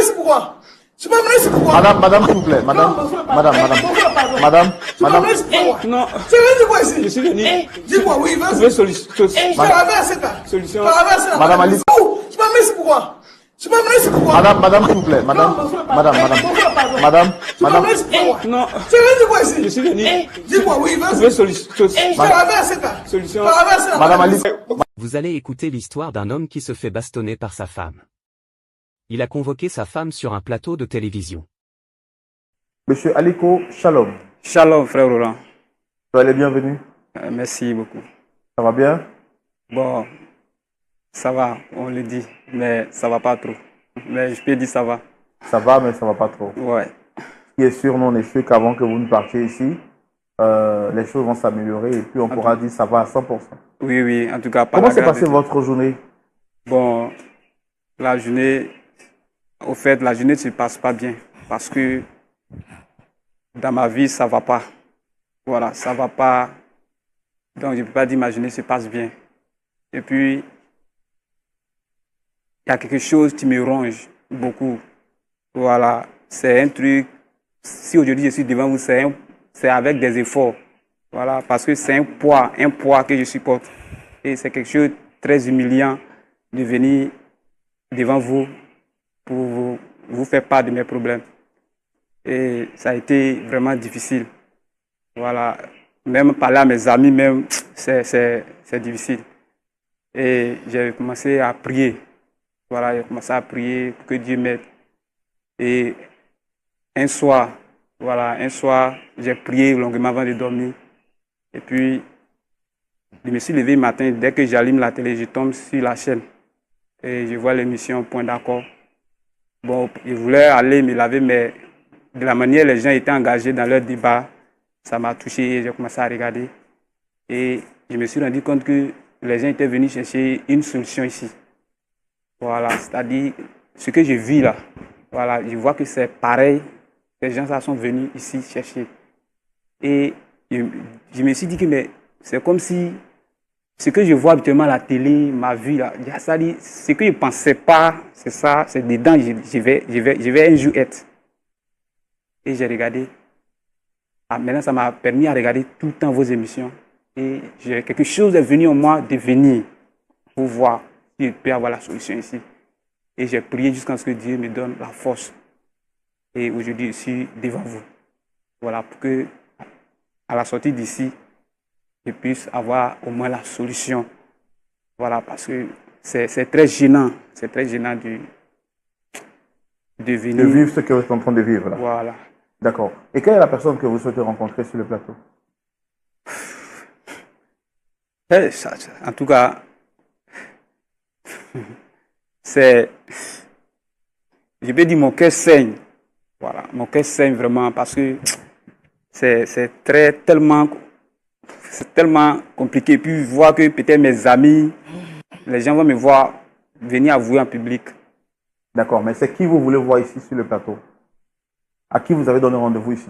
ici pourquoi? Tu m'as amené ici pourquoi? Madame, s'il vous plaît. Madame. Tu m'as amené ici pourquoi? Non. Tu es venu quoi ici? Je suis venu. Dis-moi, oui, vas-y. Trouver solution. Solution. Madame Alice. Tu m'as amené ici pourquoi? Tu m'as amené ici pourquoi? Madame, s'il vous plaît. Madame. Non. Tu es venu quoi ici? Je suis venu. Dis-moi, oui, vas-y. Trouver solution. Madame Alice. Vous allez écouter l'histoire d'un homme qui se fait bastonner par sa femme. Il a convoqué sa femme sur un plateau de télévision. Monsieur Aliko, shalom. Shalom, frère Roland. Soyez les bienvenus. Merci beaucoup. Ça va bien? Bon, ça va, on le dit, mais ça va pas trop. Mais je peux dire ça va. Ça va, mais ça va pas trop. Ouais. Ce qui est sûr, non, on est sûr qu'avant que vous ne partiez ici, les choses vont s'améliorer et puis on pourra dire ça va à 100%. Oui, en tout cas. Comment s'est passée votre journée? Bon, la journée, au fait, la journée ne se passe pas bien parce que dans ma vie, ça va pas. Voilà, ça va pas. Donc, je ne peux pas dire ma journée se passe bien. Et puis, il y a quelque chose qui me ronge beaucoup. Voilà, c'est un truc. Si aujourd'hui je suis devant vous, c'est avec des efforts. Voilà, parce que c'est un poids que je supporte. Et c'est quelque chose de très humiliant de venir devant vous pour vous faire part de mes problèmes. Et ça a été vraiment difficile. Voilà, même parler à mes amis, même, c'est difficile. Et j'ai commencé à prier. Voilà, j'ai commencé à prier pour que Dieu m'aide. Et un soir, j'ai prié longuement avant de dormir. Et puis, je me suis levé le matin, dès que j'allume la télé, je tombe sur la chaîne. Et je vois l'émission Point d'accord. Bon, je voulais aller me laver, mais de la manière dont les gens étaient engagés dans leur débat, ça m'a touché et j'ai commencé à regarder. Et je me suis rendu compte que les gens étaient venus chercher une solution ici. Voilà, c'est-à-dire ce que je vis là. Voilà, je vois que c'est pareil. Ces gens-là sont venus ici chercher. Et je me suis dit que c'est comme si ce que je vois habituellement à la télé, ma vie, là, ça dit, ce que je ne pensais pas, c'est ça, c'est dedans, je vais un jour être. Et j'ai regardé. Ah, maintenant, ça m'a permis de regarder tout le temps vos émissions. Et quelque chose est venu en moi de venir pour voir si je peux avoir la solution ici. Et j'ai prié jusqu'à ce que Dieu me donne la force. Et aujourd'hui, je suis devant vous. Voilà, pour que, à la sortie d'ici, je puisse avoir au moins la solution. Voilà, parce que c'est très gênant. C'est très gênant de venir. De vivre ce que vous êtes en train de vivre là. Voilà. D'accord. Et quelle est la personne que vous souhaitez rencontrer sur le plateau? En tout cas, je peux dire mon cœur saigne. Voilà, mon cœur saigne vraiment parce que c'est tellement compliqué. Puis voir que peut-être mes amis, les gens vont me voir venir avouer en public. D'accord, mais c'est qui vous voulez voir ici sur le plateau? À qui vous avez donné rendez-vous ici?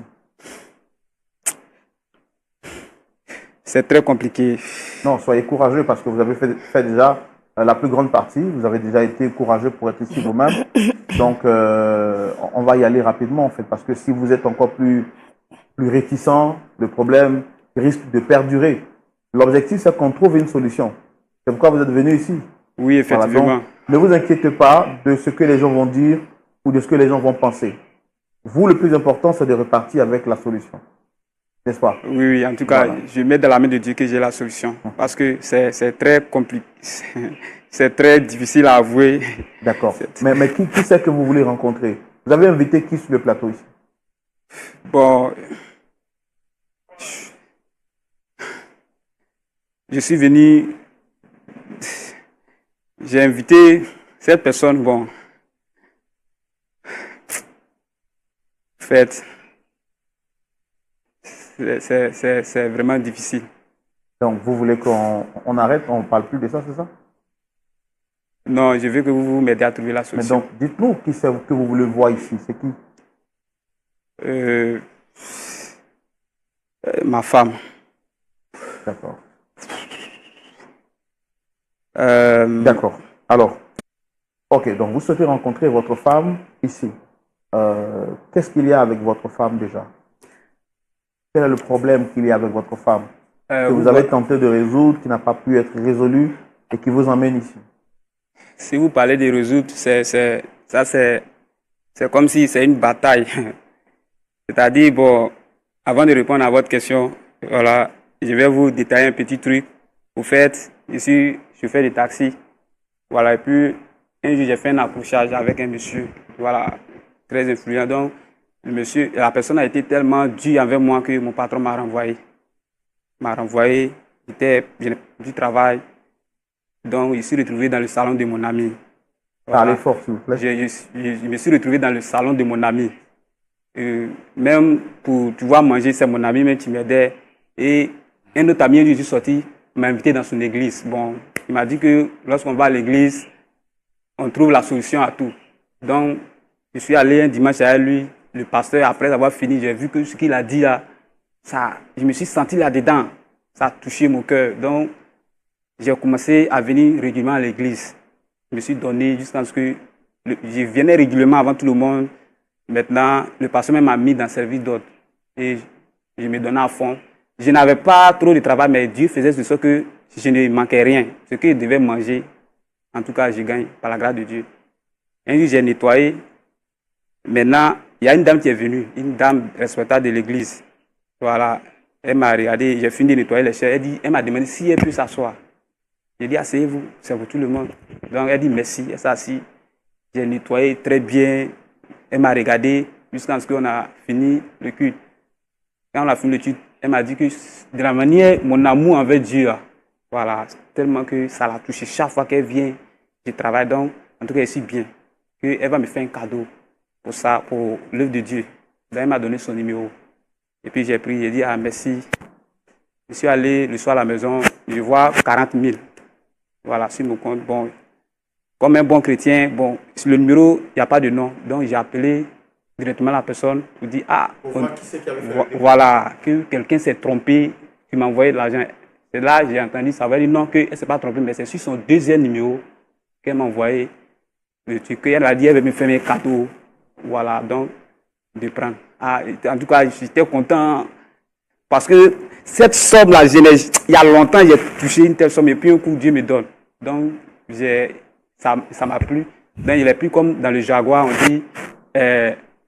C'est très compliqué. Non, soyez courageux parce que vous avez fait déjà la plus grande partie. Vous avez déjà été courageux pour être ici vous-même. Donc, on va y aller rapidement en fait. Parce que si vous êtes encore plus réticent, le problème risque de perdurer. L'objectif, c'est qu'on trouve une solution. C'est pourquoi vous êtes venu ici. Oui, effectivement. Voilà, donc, ne vous inquiétez pas de ce que les gens vont dire ou de ce que les gens vont penser. Vous, le plus important, c'est de repartir avec la solution. N'est-ce pas? Oui, en tout cas, voilà. Je mets dans la main de Dieu que j'ai la solution. Parce que c'est très compliqué. C'est très difficile à avouer. D'accord. Mais qui c'est que vous voulez rencontrer? Vous avez invité qui sur le plateau ici? Bon, je suis venu, j'ai invité cette personne, bon, en fait, c'est vraiment difficile. Donc, vous voulez qu'on arrête, on ne parle plus de ça, c'est ça? Non, je veux que vous m'aidiez à trouver la solution. Mais donc, dites-nous qui c'est que vous voulez voir ici, c'est qui? Ma femme. D'accord. D'accord. Alors, Ok, donc vous souhaitez rencontrer votre femme ici. Qu'est-ce qu'il y a avec votre femme déjà? Quel est le problème qu'il y a avec votre femme que vous avez tenté de résoudre, qui n'a pas pu être résolu et qui vous emmène ici? Si vous parlez de résoudre, c'est comme si c'est une bataille. C'est-à-dire, bon, avant de répondre à votre question, voilà, je vais vous détailler un petit truc. Au fait, ici, je fais des taxis. Voilà, et puis, un jour, j'ai fait un accrochage avec un monsieur, voilà, très influent. Donc, le monsieur, la personne a été tellement dure envers moi que mon patron m'a renvoyé. J'étais du travail. Donc, je suis retrouvé dans le salon de mon ami. Voilà. Parlez fort, s'il vous plaît. Je me suis retrouvé dans le salon de mon ami. Même pour pouvoir manger, c'est mon ami même qui m'aidait. Et un autre ami, je suis sorti, m'a invité dans son église. Bon, il m'a dit que lorsqu'on va à l'église, on trouve la solution à tout. Donc, je suis allé un dimanche avec lui. Le pasteur, après avoir fini, j'ai vu que ce qu'il a dit là, je me suis senti là-dedans. Ça a touché mon cœur. Donc, j'ai commencé à venir régulièrement à l'église. Je me suis donné jusqu'à ce que je venais régulièrement avant tout le monde. Maintenant, le pasteur même m'a mis dans le service d'autres. Et je me donnais à fond. Je n'avais pas trop de travail, mais Dieu faisait de sorte que je ne manquais rien. Ce que je devais manger, en tout cas, je gagne par la grâce de Dieu. Un jour, j'ai nettoyé. Maintenant, il y a une dame qui est venue, une dame respectable de l'église. Voilà, elle m'a regardé, j'ai fini de nettoyer les chaises. Elle m'a demandé si elle peut s'asseoir. J'ai dit, asseyez-vous, c'est pour tout le monde. Donc, elle dit merci, elle s'est assise. J'ai nettoyé très bien. Elle m'a regardé jusqu'à ce qu'on a fini le culte. Quand on a fini le culte, elle m'a dit que de la manière, mon amour envers Dieu, voilà, tellement que ça l'a touché. Chaque fois qu'elle vient, je travaille donc, en tout cas, je suis bien. Elle va me faire un cadeau pour ça, pour l'œuvre de Dieu. Donc, elle m'a donné son numéro. Et puis j'ai pris, j'ai dit, ah merci. Je suis allé le soir à la maison, je vois 40 000. Voilà, sur mon compte. Bon, comme un bon chrétien, bon, sur le numéro, il n'y a pas de nom. Donc j'ai appelé directement la personne pour dire, voilà, que quelqu'un s'est trompé, qui m'a envoyé de l'argent. C'est là j'ai entendu, ça veut dire non, qu'elle ne s'est pas trompée, mais c'est sur son deuxième numéro qu'elle m'a envoyé le truc. Elle a dit, elle veut me faire mes cadeaux. Voilà, donc, de prendre. Ah, en tout cas, j'étais content parce que cette somme-là, il y a longtemps, j'ai touché une telle somme et puis un coup, Dieu me donne. Donc, ça m'a plu. Donc, il est plus comme dans le Jaguar, on dit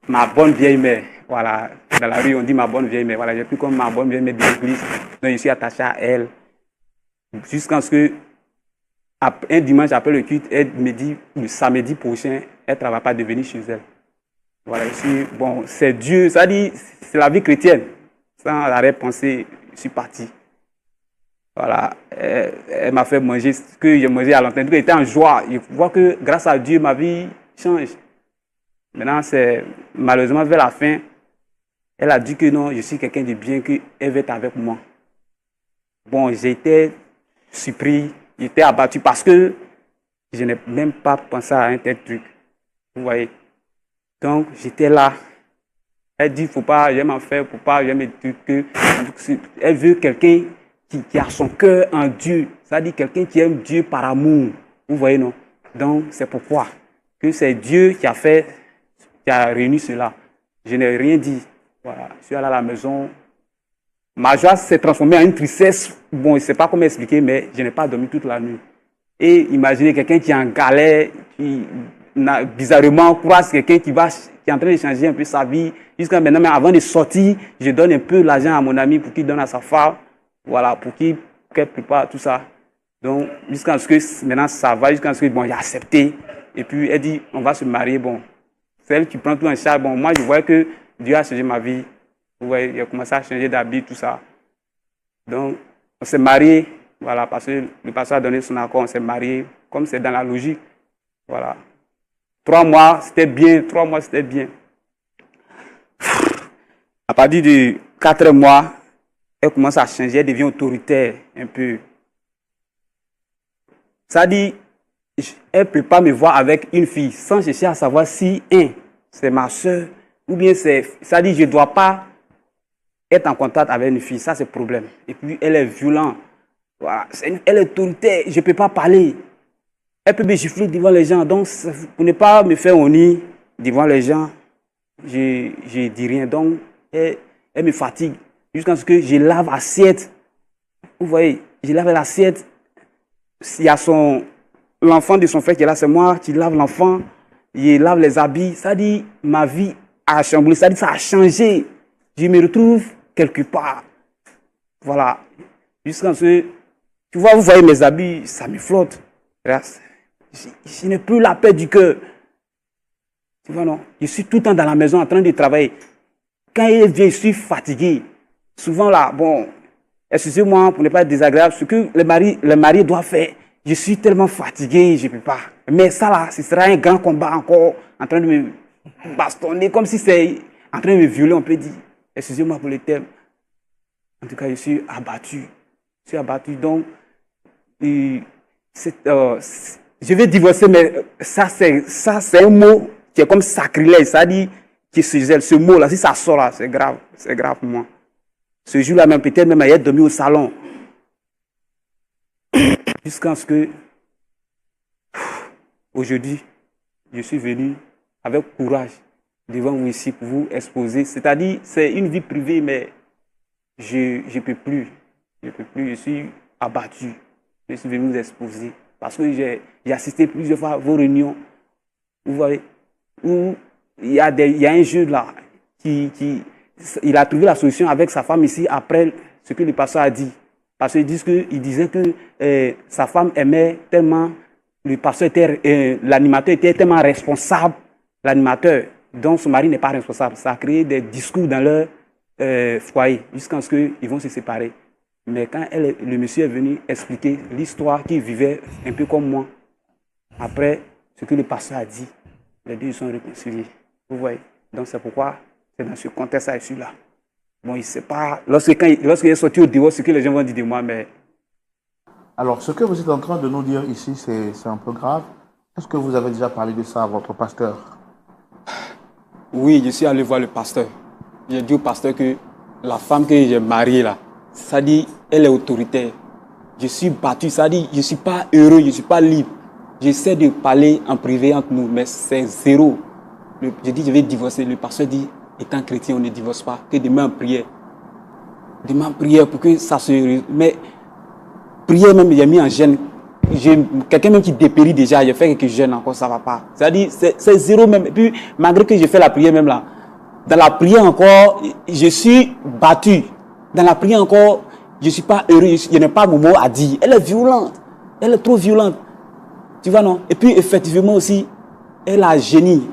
ma bonne vieille mère. Voilà, dans la rue, on dit ma bonne vieille mère. Voilà, j'ai plus comme ma bonne vieille mère de l'église. Donc, je suis attaché à elle. Jusqu'à ce que, un dimanche après le culte, elle me dit, le samedi prochain, elle ne travaille pas de venir chez elle. Voilà, bon, c'est Dieu, ça dit, c'est la vie chrétienne. Sans l'arrêt-pensée, je suis parti. Voilà, elle m'a fait manger ce que j'ai mangé à longtemps. Elle était en joie. Je vois que grâce à Dieu, ma vie change. Maintenant, c'est malheureusement vers la fin, elle a dit que non, je suis quelqu'un de bien, qu'elle veut être avec moi. Bon, j'étais surpris, j'étais abattu parce que je n'ai même pas pensé à un tel truc. Vous voyez. Donc, j'étais là. Elle dit, faut pas, j'aime en faire, faut pas, j'aime que. Elle veut quelqu'un qui a son cœur en Dieu. Ça dit quelqu'un qui aime Dieu par amour. Vous voyez, non? Donc, c'est pourquoi que c'est Dieu qui a réuni cela. Je n'ai rien dit. Voilà. Je suis allé à la maison. Ma joie s'est transformée en une tristesse. Bon, je ne sais pas comment expliquer, mais je n'ai pas dormi toute la nuit. Et imaginez quelqu'un qui est en galère, qui bizarrement croise quelqu'un qui est en train de changer un peu sa vie. Jusqu'à maintenant, mais avant de sortir, je donne un peu l'argent à mon ami pour qu'il donne à sa femme. Voilà, pour qu'elle prépare tout ça. Donc, jusqu'à ce que maintenant ça va, jusqu'à ce que, bon, il a accepté. Et puis, elle dit, on va se marier. Bon, c'est elle qui prend tout en charge. Bon, moi, je voyais que Dieu a changé ma vie. Vous voyez, il a commencé à changer d'habit, tout ça. Donc, on s'est marié. Voilà, parce que le pasteur a donné son accord, on s'est marié. Comme c'est dans la logique. Voilà. 3 mois, c'était bien. 3 mois, c'était bien. À partir de 4 mois, elle commence à changer, elle devient autoritaire un peu. Ça dit, elle ne peut pas me voir avec une fille sans chercher à savoir si, c'est ma soeur, ou bien ça dit, je ne dois pas être en contact avec une fille. Ça, c'est le problème. Et puis, elle est violente. Voilà. Elle est autoritaire, je ne peux pas parler. Elle peut me gifler devant les gens. Donc, pour ne pas me faire honneur devant les gens, je dis rien. Donc, elle me fatigue jusqu'à ce que je lave l'assiette. Vous voyez, je lave l'assiette. Il y a l'enfant de son frère qui est là, c'est moi qui lave l'enfant. Je lave les habits. Ça dit, ma vie a chamboulé. Ça dit, ça a changé. Je me retrouve quelque part. Voilà. Jusqu'à ce que, tu vois, vous voyez mes habits, ça me flotte. Je n'ai plus la paix du cœur. Tu vois, non? Je suis tout le temps dans la maison en train de travailler. Quand il vient, je suis fatigué. Souvent là, bon, excusez-moi pour ne pas être désagréable, ce que le mari doit faire, je suis tellement fatigué, je ne peux pas. Mais ça là, ce sera un grand combat encore, en train de me bastonner, comme si c'est en train de me violer, on peut dire. Excusez-moi pour le terme. En tout cas, je suis abattu. Je suis abattu, donc, je vais divorcer, mais ça c'est un mot qui est comme sacrilège, ça dit que ce mot-là, si ça sort là, c'est grave pour moi. Ce jour-là, même peut-être même elle dormi au salon. Jusqu'à ce que, aujourd'hui, je suis venu avec courage devant vous ici pour vous exposer. C'est-à-dire, c'est une vie privée, mais je ne peux plus. Je ne peux plus, je suis abattu. Je suis venu vous exposer. Parce que j'ai assisté plusieurs fois à vos réunions. Vous voyez, où il y a un jeune là il a trouvé la solution avec sa femme ici après ce que le pasteur a dit. Parce qu'il disait que sa femme aimait tellement, le pasteur l'animateur était tellement responsable, l'animateur, dont son mari n'est pas responsable. Ça a créé des discours dans leur foyer jusqu'à ce qu'ils vont se séparer. Mais quand le monsieur est venu expliquer l'histoire qu'il vivait un peu comme moi, après ce que le pasteur a dit, les deux sont réconciliés. Vous voyez? Donc c'est pourquoi c'est dans ce contexte que je suis là. Bon, il ne sait pas, lorsqu'il est sorti au dehors, ce que les gens vont dire de moi, mais... Alors, ce que vous êtes en train de nous dire ici, c'est un peu grave. Est-ce que vous avez déjà parlé de ça à votre pasteur? Oui, je suis allé voir le pasteur. J'ai dit au pasteur que la femme que j'ai mariée là, ça dit, elle est autoritaire. Je suis battu, ça dit, je ne suis pas heureux, je ne suis pas libre. J'essaie de parler en privé entre nous, mais c'est zéro. Je dis, je vais divorcer. Le pasteur dit, étant chrétien, on ne divorce pas. Que demain en prière. Demain en prière pour que ça se... Mais prière même, j'ai mis en gêne. Quelqu'un même qui dépérit déjà, j'ai fait quelques gênes encore, ça ne va pas. C'est-à-dire, c'est zéro même. Et puis, malgré que j'ai fait la prière même là, dans la prière encore, je suis battu. Dans la prière encore, je ne suis pas heureux, je n'ai pas mon mot à dire. Elle est violente. Elle est trop violente. Tu vois, non? Et puis, effectivement aussi, elle a génie.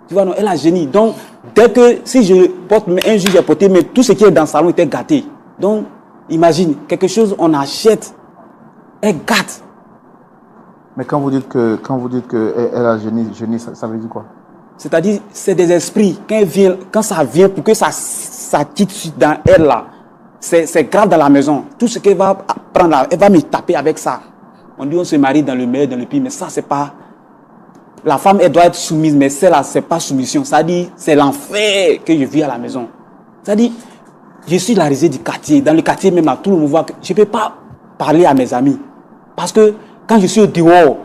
Tu vois, non? Elle a génie. Donc, dès que, si je porte un jour, j'ai porté, mais tout ce qui est dans le salon était gâté. Donc, imagine, quelque chose, on achète, elle gâte. Mais quand vous dites que elle a génie, ça veut dire quoi? C'est-à-dire, c'est des esprits. Quand ça vient, pour que ça quitte dans elle là, c'est grave dans la maison. Tout ce qu'elle va prendre là, elle va me taper avec ça. On dit on se marie dans le meilleur, dans le pire, mais ça c'est pas... La femme, elle doit être soumise, mais celle-là, c'est pas soumission. Ça dit, c'est l'enfer que je vis à la maison. Ça dit, je suis la risée du quartier. Dans le quartier même, à tout le monde voit que je ne peux pas parler à mes amis. Parce que quand je suis au dehors,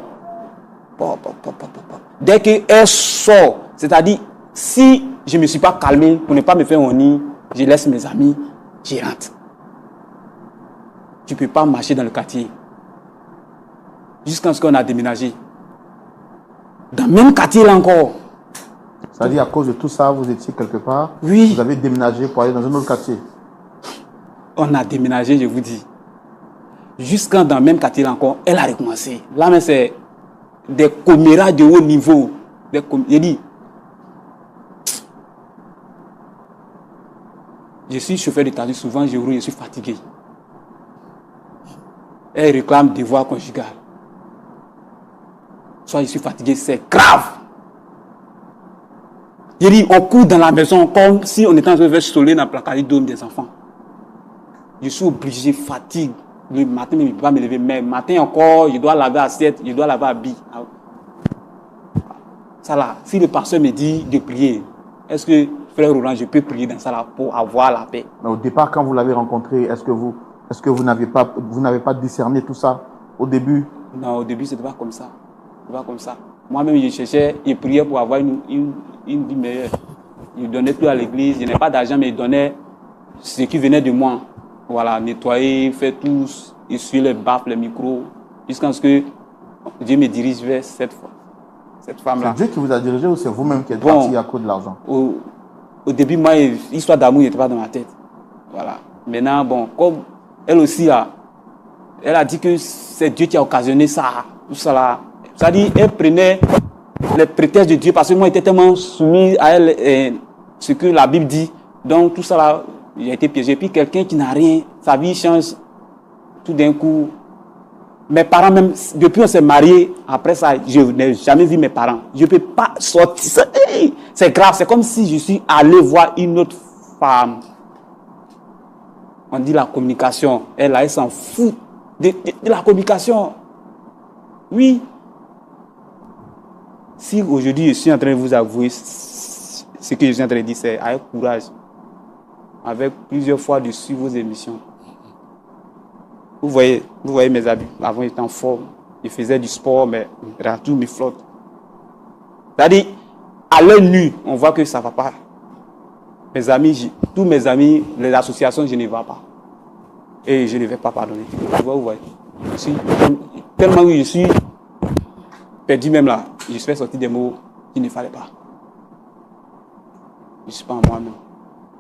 dès qu'elle sort, c'est-à-dire, si je ne me suis pas calmé pour ne pas me faire honneur, je laisse mes amis, je rentre. Tu ne peux pas marcher dans le quartier. Jusqu'à ce qu'on a déménagé. Dans le même quartier là encore. C'est-à-dire, à cause de tout ça, vous étiez quelque part. Oui. Vous avez déménagé pour aller dans un autre quartier. On a déménagé, je vous dis. Jusqu'à dans le même quartier là encore, elle a recommencé. Là, mais c'est des commérages de haut niveau. Je dis, je suis chauffeur de taxi, souvent je roule, je suis fatigué. Elle réclame devoir conjugal. Soit je suis fatigué, c'est grave. Je dis, on court dans la maison comme si on était en train de soler dans le placard des enfants. Je suis obligé, fatigue. Le matin, je ne peux pas me lever. Mais le matin encore, je dois laver assiette, je dois laver habit. Ça là, si le pasteur me dit de prier, est-ce que, frère Roland, je peux prier dans ça là pour avoir la paix? Mais au départ, quand vous l'avez rencontré, est-ce que vous n'avez pas discerné tout ça au début? Non, au début, ce n'était pas comme ça. Tu vois, comme ça. Moi-même, je cherchais, je priais pour avoir une vie meilleure. Je ne donnais plus à l'église, je n'ai pas d'argent, mais je donnais ce qui venait de moi. Voilà, nettoyer, faire tout, essuyer les baffes, les micros, jusqu'à ce que Dieu me dirige vers cette femme-là. C'est Dieu qui vous a dirigé ou c'est vous-même qui êtes parti à cause de l'argent? Au début, moi, l'histoire d'amour n'était pas dans ma tête. Voilà. Maintenant, bon, comme elle aussi, là, elle a dit que c'est Dieu qui a occasionné ça, tout ça là. C'est-à-dire, elle prenait les prétextes de Dieu parce que moi, j'étais tellement soumis à elle, ce que la Bible dit. Donc, tout ça là, j'ai été piégé. Puis, quelqu'un qui n'a rien, sa vie change tout d'un coup. Mes parents, même, depuis qu'on s'est mariés, après ça, je n'ai jamais vu mes parents. Je ne peux pas sortir. C'est grave, c'est comme si je suis allé voir une autre femme. On dit la communication. Elle s'en fout de la communication. Oui. Si aujourd'hui je suis en train de vous avouer ce que je suis en train de dire, c'est avec courage, avec plusieurs fois de suivre vos émissions. Vous voyez mes habits. Avant, j'étais en forme. Je faisais du sport, mais tout me flotte. C'est-à-dire, à l'œil nu, on voit que ça ne va pas. Mes amis, tous mes amis, les associations, je ne vais pas. Et je ne vais pas pardonner. Vous voyez. Tellement que je suis perdu même là. Je suis sorti des mots qu'il ne fallait pas. Je ne suis pas en moi-même.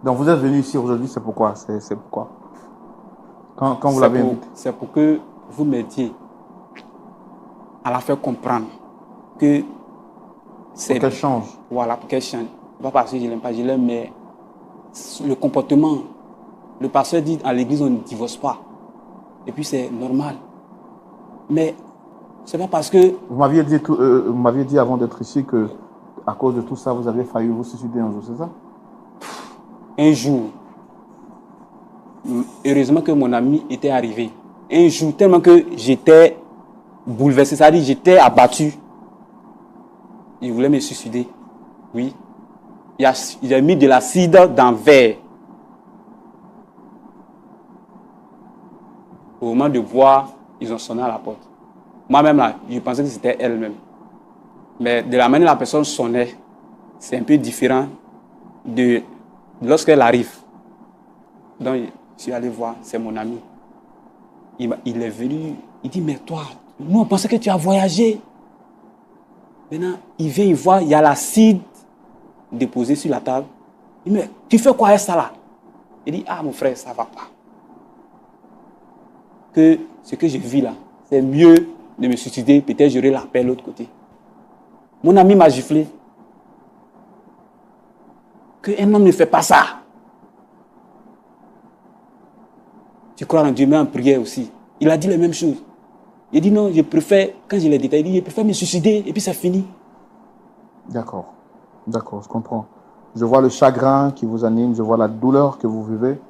Donc vous êtes venu ici aujourd'hui, c'est pourquoi? C'est pourquoi? Quand vous l'avez invité? C'est pour que vous m'aidiez à la faire comprendre que c'est... Pour qu'elle change. Voilà, pour qu'elle change. Pas parce que je l'aime pas, je l'aime, mais le comportement. Le pasteur dit à l'église, on ne divorce pas. Et puis c'est normal. Mais c'est pas parce que... Vous m'aviez dit avant d'être ici que à cause de tout ça, vous avez failli vous suicider un jour, c'est ça? Un jour, heureusement que mon ami était arrivé. Un jour, tellement que j'étais bouleversé, c'est-à-dire j'étais abattu. Il voulait me suicider. Oui. Il a mis de l'acide dans le verre. Au moment de boire, ils ont sonné à la porte. Moi-même, là, je pensais que c'était elle-même. Mais de la manière dont la personne sonnait, c'est un peu différent de lorsqu'elle arrive. Donc, je suis allé voir, c'est mon ami. Il est venu, il dit, mais toi, nous on pensait que tu as voyagé. Maintenant, il vient, il voit, il y a l'acide déposé sur la table. Il dit, mais tu fais quoi avec ça là? Il dit, ah mon frère, ça ne va pas. Que ce que je vis là, c'est mieux de me suicider, peut-être j'aurai la paix de l'autre côté. Mon ami m'a giflé. Qu'un homme ne fait pas ça. Je crois en Dieu, mais en prière aussi. Il a dit les mêmes choses. Il dit non, je préfère, quand je l'ai détaillé, il dit, je préfère me suicider et puis c'est fini. D'accord, je comprends. Je vois le chagrin qui vous anime, je vois la douleur que vous vivez.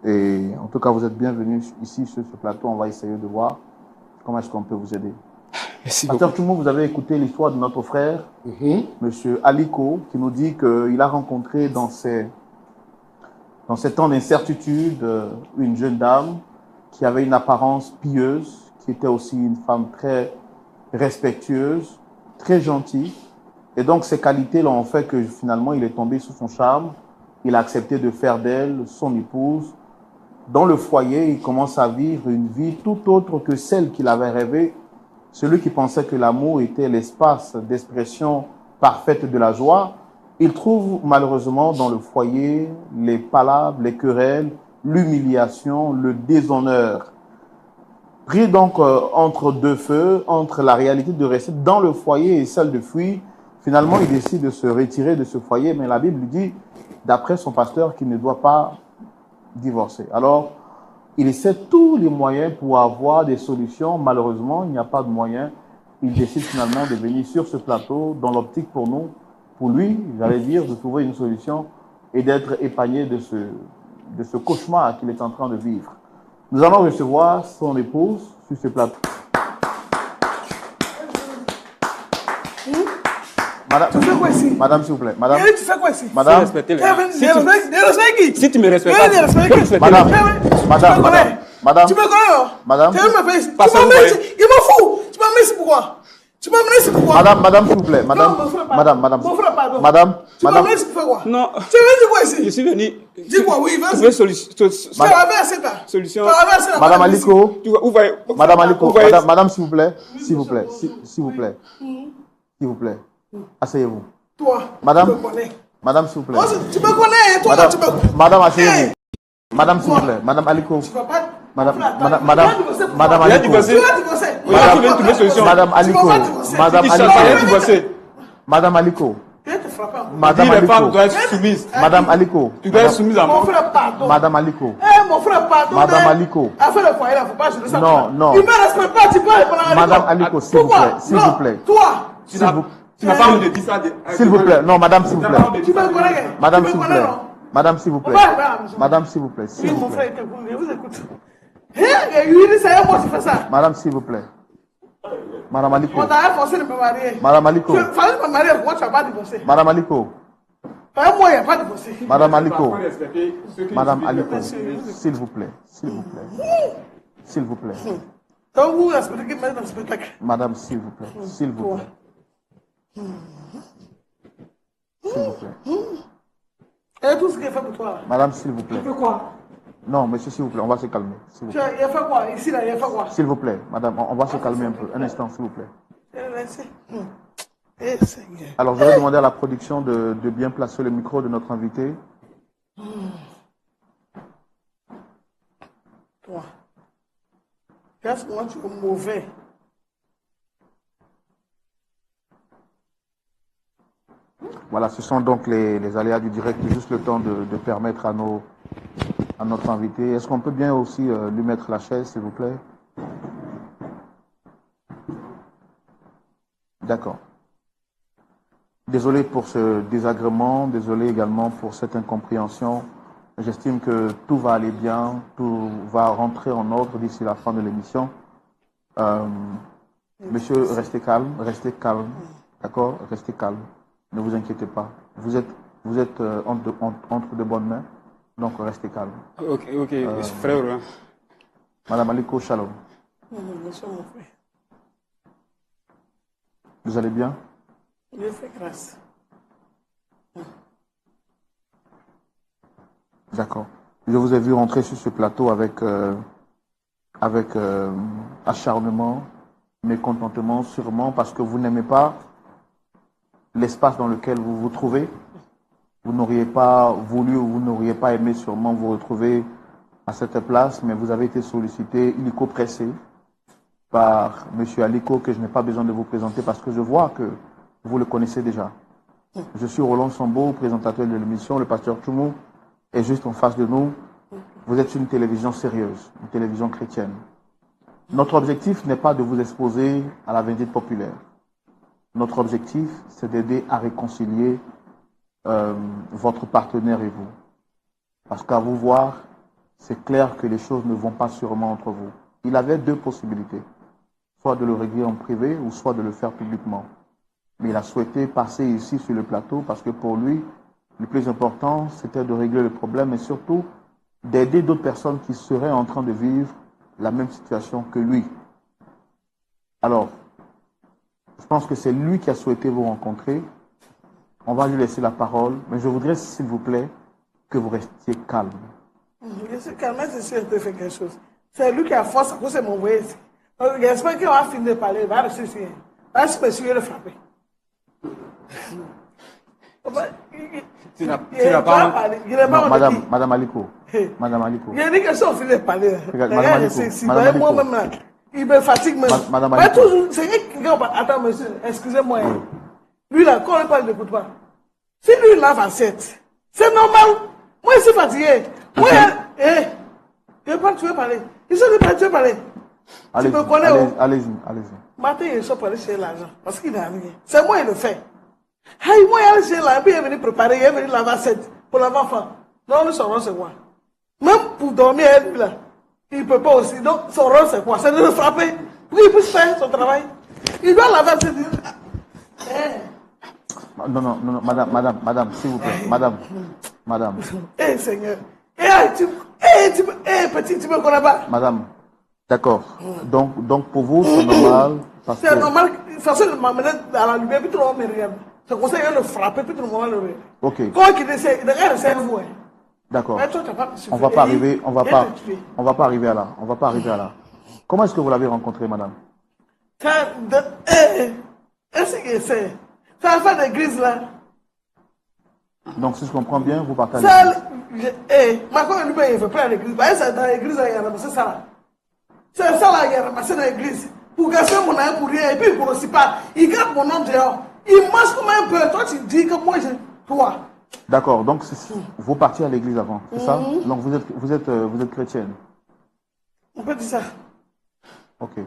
Et en tout cas, vous êtes bienvenus ici sur ce plateau. On va essayer de voir comment est-ce qu'on peut vous aider. Merci beaucoup. Tout le monde, vous avez écouté l'histoire de notre frère, Monsieur Aliko, qui nous dit qu'il a rencontré dans ces temps d'incertitude une jeune dame qui avait une apparence pieuse, qui était aussi une femme très respectueuse, très gentille. Et donc, ces qualités-là ont fait que finalement, il est tombé sous son charme. Il a accepté de faire d'elle son épouse. Dans le foyer, il commence à vivre une vie tout autre que celle qu'il avait rêvée. Celui qui pensait que l'amour était l'espace d'expression parfaite de la joie, il trouve malheureusement dans le foyer les palabres, les querelles, l'humiliation, le déshonneur. Pris donc entre deux feux, entre la réalité de rester dans le foyer et celle de fuir, finalement il décide de se retirer de ce foyer, mais la Bible dit, d'après son pasteur, qu'il ne doit pas divorcer. Alors, il essaie tous les moyens pour avoir des solutions. Malheureusement, il n'y a pas de moyens. Il décide finalement de venir sur ce plateau dans l'optique pour nous, pour lui, j'allais dire, de trouver une solution et d'être épargné de ce cauchemar qu'il est en train de vivre. Nous allons recevoir son épouse sur ce plateau. Madame, tu fais quoi ici? Madame, s'il vous plaît. Madame, tu fais quoi ici? Madame, si tu me respectes Madame, Tu me connais, non? Madame, Tu m'as fait ici. il m'en fous. Tu m'as mis ici pourquoi? Tu m'as amené ici pourquoi? Madame, s'il vous plaît. Madame, Non, mon frère, pardon. madame. Mon frère, pardon. Madame, Tu m'as amené ici pour faire quoi? Non. Tu es venu dire quoi ici? Je suis venu. Dis quoi, oui, vas-y. Trouver solution. Tu as versé ta. Solution. Tu as versé la Madame madame Aliko. Où va Madame Aliko. Vous voyez- Madame, s'il vous plaît. S'il vous plaît. S'il vous plaît. S'il vous plaît. Asseyez-vous. Toi, Madame. tu me connais. Madame, s'il vous plaît. Moi, tu me connais, toi, là, tu me... Madame, asseyez-vous. Hey, Madame, s'il vous plaît. Madame Aliko. tu vas pas... Madame, Attends, madame, tu madame, vas divorcer pour madame moi. Il a Aliko. divorcé. Tu vas divorcer. Oui, il faut trouver solution. Madame Aliko. Tu vas pas divorcer. Madame Il s'en Aliko. fallait divorcer. Madame Aliko. Je vais te frapper encore. Madame Dis les femmes Aliko. doivent être soumises. Madame Aliko. Tu dois être soumise à Mon moi. frère, pardon. Madame Aliko. Eh, mon frère, pardon. Madame mais- Aliko. Affaire de foyer, là, faut pas jouer ça. Non, non. Il me respecte pas, tu peux répondre à Madame Aliko, s'il vous Pourquoi? plaît. S'il Non, vous plaît. Toi, Tu n'as pas honte de dire ça. S'il vous plaît. Non, madame, s'il vous plaît. tu me connais. Madame, tu s'il me vous connais, plaît. non? Madame, s'il vous plaît. On va arriver à la maison. Madame, s'il vous plaît. Oui, S'il vous mon frère plaît. était cool, je vous écoute. Eh, lui, c'est à moi qui fais ça. Madame, s'il vous plaît. Madame Aliko. On t'a forcé de me marier. Madame Aliko. Tu fallait me marier, pourquoi tu n'as pas divorcé? Madame Aliko. Moi, il n'y a pas divorcé. Madame Aliko. Madame Aliko. S'il vous plaît. S'il vous plaît. S'il vous plaît. Donc, vous respectez qui met dans le spectacle. Madame, s'il vous plaît. S'il vous plaît. S'il vous plaît. Et tout ce qu'il a fait pour toi, là. Madame, s'il vous plaît. Tu fais quoi? Non, monsieur, s'il vous plaît, on va se calmer. S'il vous Tu plaît. as, il a fait quoi? Ici, là, il a fait quoi? S'il vous plaît, madame, on va se calmer un peu. Un instant, s'il vous plaît. Je l'ai laissé. Eh, Seigneur. Alors, je vais demander à la production de bien placer le micro de notre invité. Toi. Qu'est-ce que moi, tu es mauvais? Voilà, ce sont donc les aléas du direct, juste le temps de permettre à notre invité. Est-ce qu'on peut bien aussi lui mettre la chaise, s'il vous plaît? D'accord. Désolé pour ce désagrément, désolé également pour cette incompréhension. J'estime que tout va aller bien, tout va rentrer en ordre d'ici la fin de l'émission. Monsieur, restez calme, d'accord? Restez calme. Ne vous inquiétez pas. Vous êtes entre de bonnes mains, donc restez calme. Ok, frère. Hein. Madame Aliko, shalom. Monsieur mon frère, Vous allez bien? Dieu fait grâce. D'accord. Je vous ai vu rentrer sur ce plateau avec acharnement, mécontentement, sûrement parce que vous n'aimez pas l'espace dans lequel vous vous trouvez. Vous n'auriez pas voulu ou vous n'auriez pas aimé sûrement vous retrouver à cette place, mais vous avez été sollicité, illico pressé par M. Aliko, que je n'ai pas besoin de vous présenter parce que je vois que vous le connaissez déjà. Je suis Roland Sambo, présentateur de l'émission. Le pasteur Toumou est juste en face de nous. Vous êtes une télévision sérieuse, une télévision chrétienne. Notre objectif n'est pas de vous exposer à la vindicte populaire. Notre objectif, c'est d'aider à réconcilier votre partenaire et vous. Parce qu'à vous voir, c'est clair que les choses ne vont pas sûrement entre vous. Il avait deux possibilités, soit de le régler en privé ou soit de le faire publiquement. Mais il a souhaité passer ici sur le plateau parce que pour lui, le plus important, c'était de régler le problème et surtout d'aider d'autres personnes qui seraient en train de vivre la même situation que lui. Alors, je pense que c'est lui qui a souhaité vous rencontrer. On va lui laisser la parole, mais je voudrais, s'il vous plaît, que vous restiez calme. Je suis calme, c'est sûr qu'il fait quelque chose. C'est lui qui a force à cause de mon voyage ici. Donc, j'espère qu'il va finir de parler, il va rester ici. Va se me le frapper. Tu n'as pas parlé. Il n'est Non, pas Madame Aliko. Madame Aliko. Il a dit que si on finit de parler, Madame Aliko, Madame Aliko. moi-même là, il me fatigue même. Madame Mais Aliko. toujours, c'est quelqu'un qui attends, monsieur, excusez-moi. Lui là, quand on parle, n'écoute pas. Si lui il lave assiette, c'est normal. Moi, je suis fatigué. Moi, je veux pas que tu veux parler. Il se dit pas, tu veux parler. Tu me connais où? Allez-y. Matin, il sort pour aller chercher l'argent. Parce qu'il n'a rien. C'est moi qui le fait. Hey, moi, il est allé chercher l'argent, puis il est venu préparer, il est venu laver assiette pour laver enfant. Non, lui, son rôle, c'est quoi? Même pour dormir, lui, là, il ne peut pas aussi. Donc, son rôle, c'est quoi? C'est de le frapper pour qu'il puisse faire son travail. Il doit laver assiette. Non, madame, s'il vous plaît. Madame. Seigneur. Petit, tu me connais pas? Madame, D'accord. Donc pour vous, c'est normal parce C'est que... normal, de toute façon, il m'a amené à la lumière, puis tout le monde me regarde. C'est comme ça qu'il va le frapper, puis tout le monde le regarde. Ok, Quand il essaie, il regarde, c'est vous. d'accord. Mais toi, tu n'as pas On va pas arriver, on va et pas, te tuer. on va pas arriver à là. On va pas arriver à là. Comment est-ce que vous l'avez rencontré, madame? Est-ce que c'est ça fait d'église là? Donc si je comprends bien, vous partagez. Ça, ma femme lui il veut pas à l'église. Bah, c'est dans l'église, il y a ramassé ça là. C'est ça là, il a ramassé dans l'église. Pour gasser mon âme pour rien, et puis il ne grossit pas. Il garde mon nom dehors. Il mange comme un peu. Toi, tu dis que moi, je. Toi. D'accord. Donc vous partiez à l'église avant, c'est ça? Donc vous êtes chrétienne. On peut dire ça. Ok.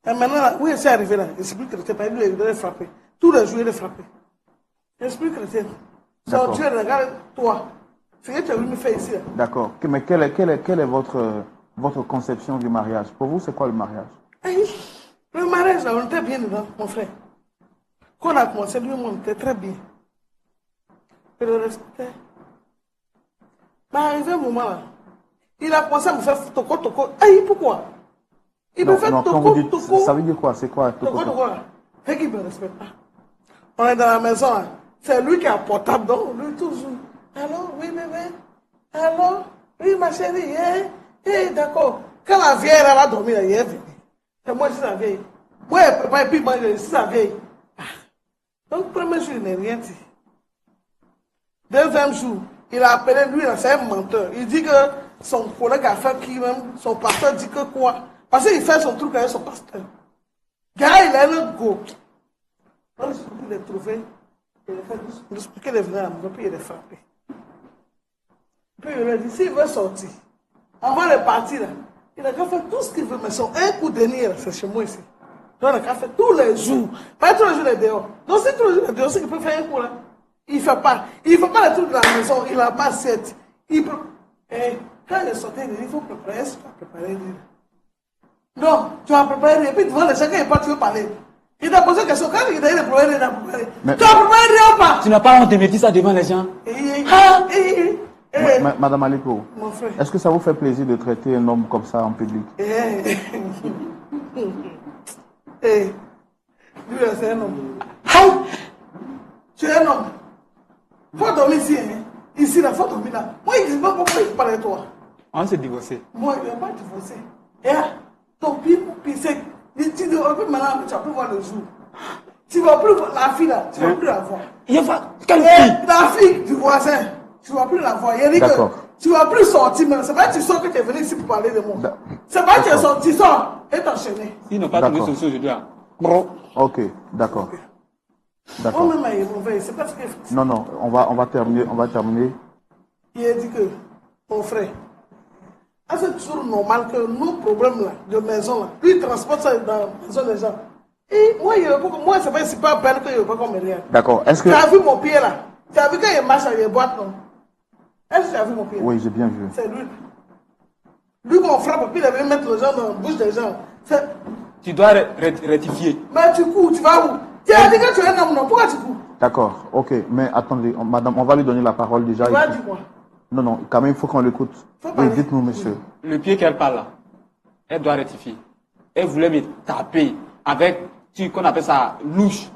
Et maintenant, là, où est-ce arrivé là? L'esprit chrétien, par exemple, il est frappé. Tous les jours, il est frappé. L'esprit chrétien. D'accord. Dieu, regarde toi. C'est ce que tu as voulu me faire ici. Là. D'accord. Mais quelle est votre conception du mariage? Pour vous, c'est quoi le mariage? Aïe, le mariage, là, on était bien dedans, mon frère. Quand on a commencé, lui, on était très bien. Et le respect. Mais arrivé un moment là, il a commencé à me faire toko. Aïe, pourquoi? Il me fait Quand toko. vous dites, ça veut dire quoi? C'est quoi? Toko. Fait qu'il ne me respecte pas. On est dans la maison, là. C'est lui qui a portable, donc lui toujours. Allô, oui, bébé. Allô, oui, ma chérie. D'accord. Quand la vieille elle va dormir, elle est venue. C'est moi, je suis la vieille. Moi, et puis moi, je suis la vieille. Donc, premier jour, il n'a rien dit. Deuxième jour, il a appelé lui, c'est un menteur. Il dit que son collègue a fait qui même, son pasteur dit que quoi? Parce qu'il fait son truc avec son pasteur. Gars, il a un autre go. Quand je l'ai trouvé, il a fait doucement, qu'il est venu à la maison, puis il est frappé. Puis il lui a dit, s'il veut sortir, avant de partir, là, il n'a qu'à faire tout ce qu'il veut, mais son un coup de nez, c'est chez moi ici. Donc, il n'a qu'à faire tous les jours. Pas tous les jours, il est dehors. Donc, si tous les jours, il est dehors, c'est qu'il peut faire un coup là. Il ne fait pas. Il ne fait pas les trucs de la maison, il n'a pas cette. Et quand il est sorti, il dit, il faut préparer. Est-ce que tu as préparé? Non, tu as préparé, et puis devant les gens, quand il part, tu veux parler. Il t'a posé une question, quand il a préparé, il a préparé. Tu as préparé rien ou pas? Tu n'as pas honte de me dire ça devant les gens? Madame Aliko, Mon frère. est-ce que ça vous fait plaisir de traiter un homme comme ça en public? Lui, c'est un homme. Tu es un homme. Faut dormir ici, hein. Ici, là, faut dormir là. Moi, il ne dit pas pourquoi il parle de toi. On s'est divorcé. Moi, il n'a pas divorcé. Ton puis c'est. Tu ne vas plus maintenant, tu vas plus voir le jour. Tu ne vas plus voir la fille là, tu ne vas plus la voir. Quelle fille? La fille du voisin, tu ne vas plus la voir. Il a dit que tu ne vas plus sortir, mais c'est pas que tu sors que tu es venu ici pour parler de moi. C'est pas que tu es sorti, tu sors et t'enchaîner. S'ils n'ont pas trouvé solution aujourd'hui, là. Ok, d'accord. D'accord. Oh, même, ils vont faire, c'est pas ce qu'il fait. Non, on va terminer. Il a dit que, mon frère, c'est toujours normal que nos problèmes là, de maison, là, lui, il transporte ça dans la maison des gens. Et moi, c'est pas peine qu'il ne veut pas qu'on me regarde. D'accord. Est-ce que... Tu as vu mon pied là? Tu as vu quand il marche, il boite, non? Est-ce que tu as vu mon pied? Oui, j'ai bien vu. C'est lui. Lui, qu'on frappe, puis il avait mettre les gens dans la bouche des gens. Tu dois rectifier. Mais tu cours, tu vas où? Tu as dit que tu es un homme, non? Pourquoi tu cours? D'accord, ok. Mais attendez, madame, on va lui donner la parole déjà. Tu vas dire quoi? Non, quand même, il faut qu'on l'écoute. Oui, dites-nous, monsieur. Le pied qu'elle parle là, elle doit rectifier. Elle voulait me taper avec, qu'on appelle ça, louche.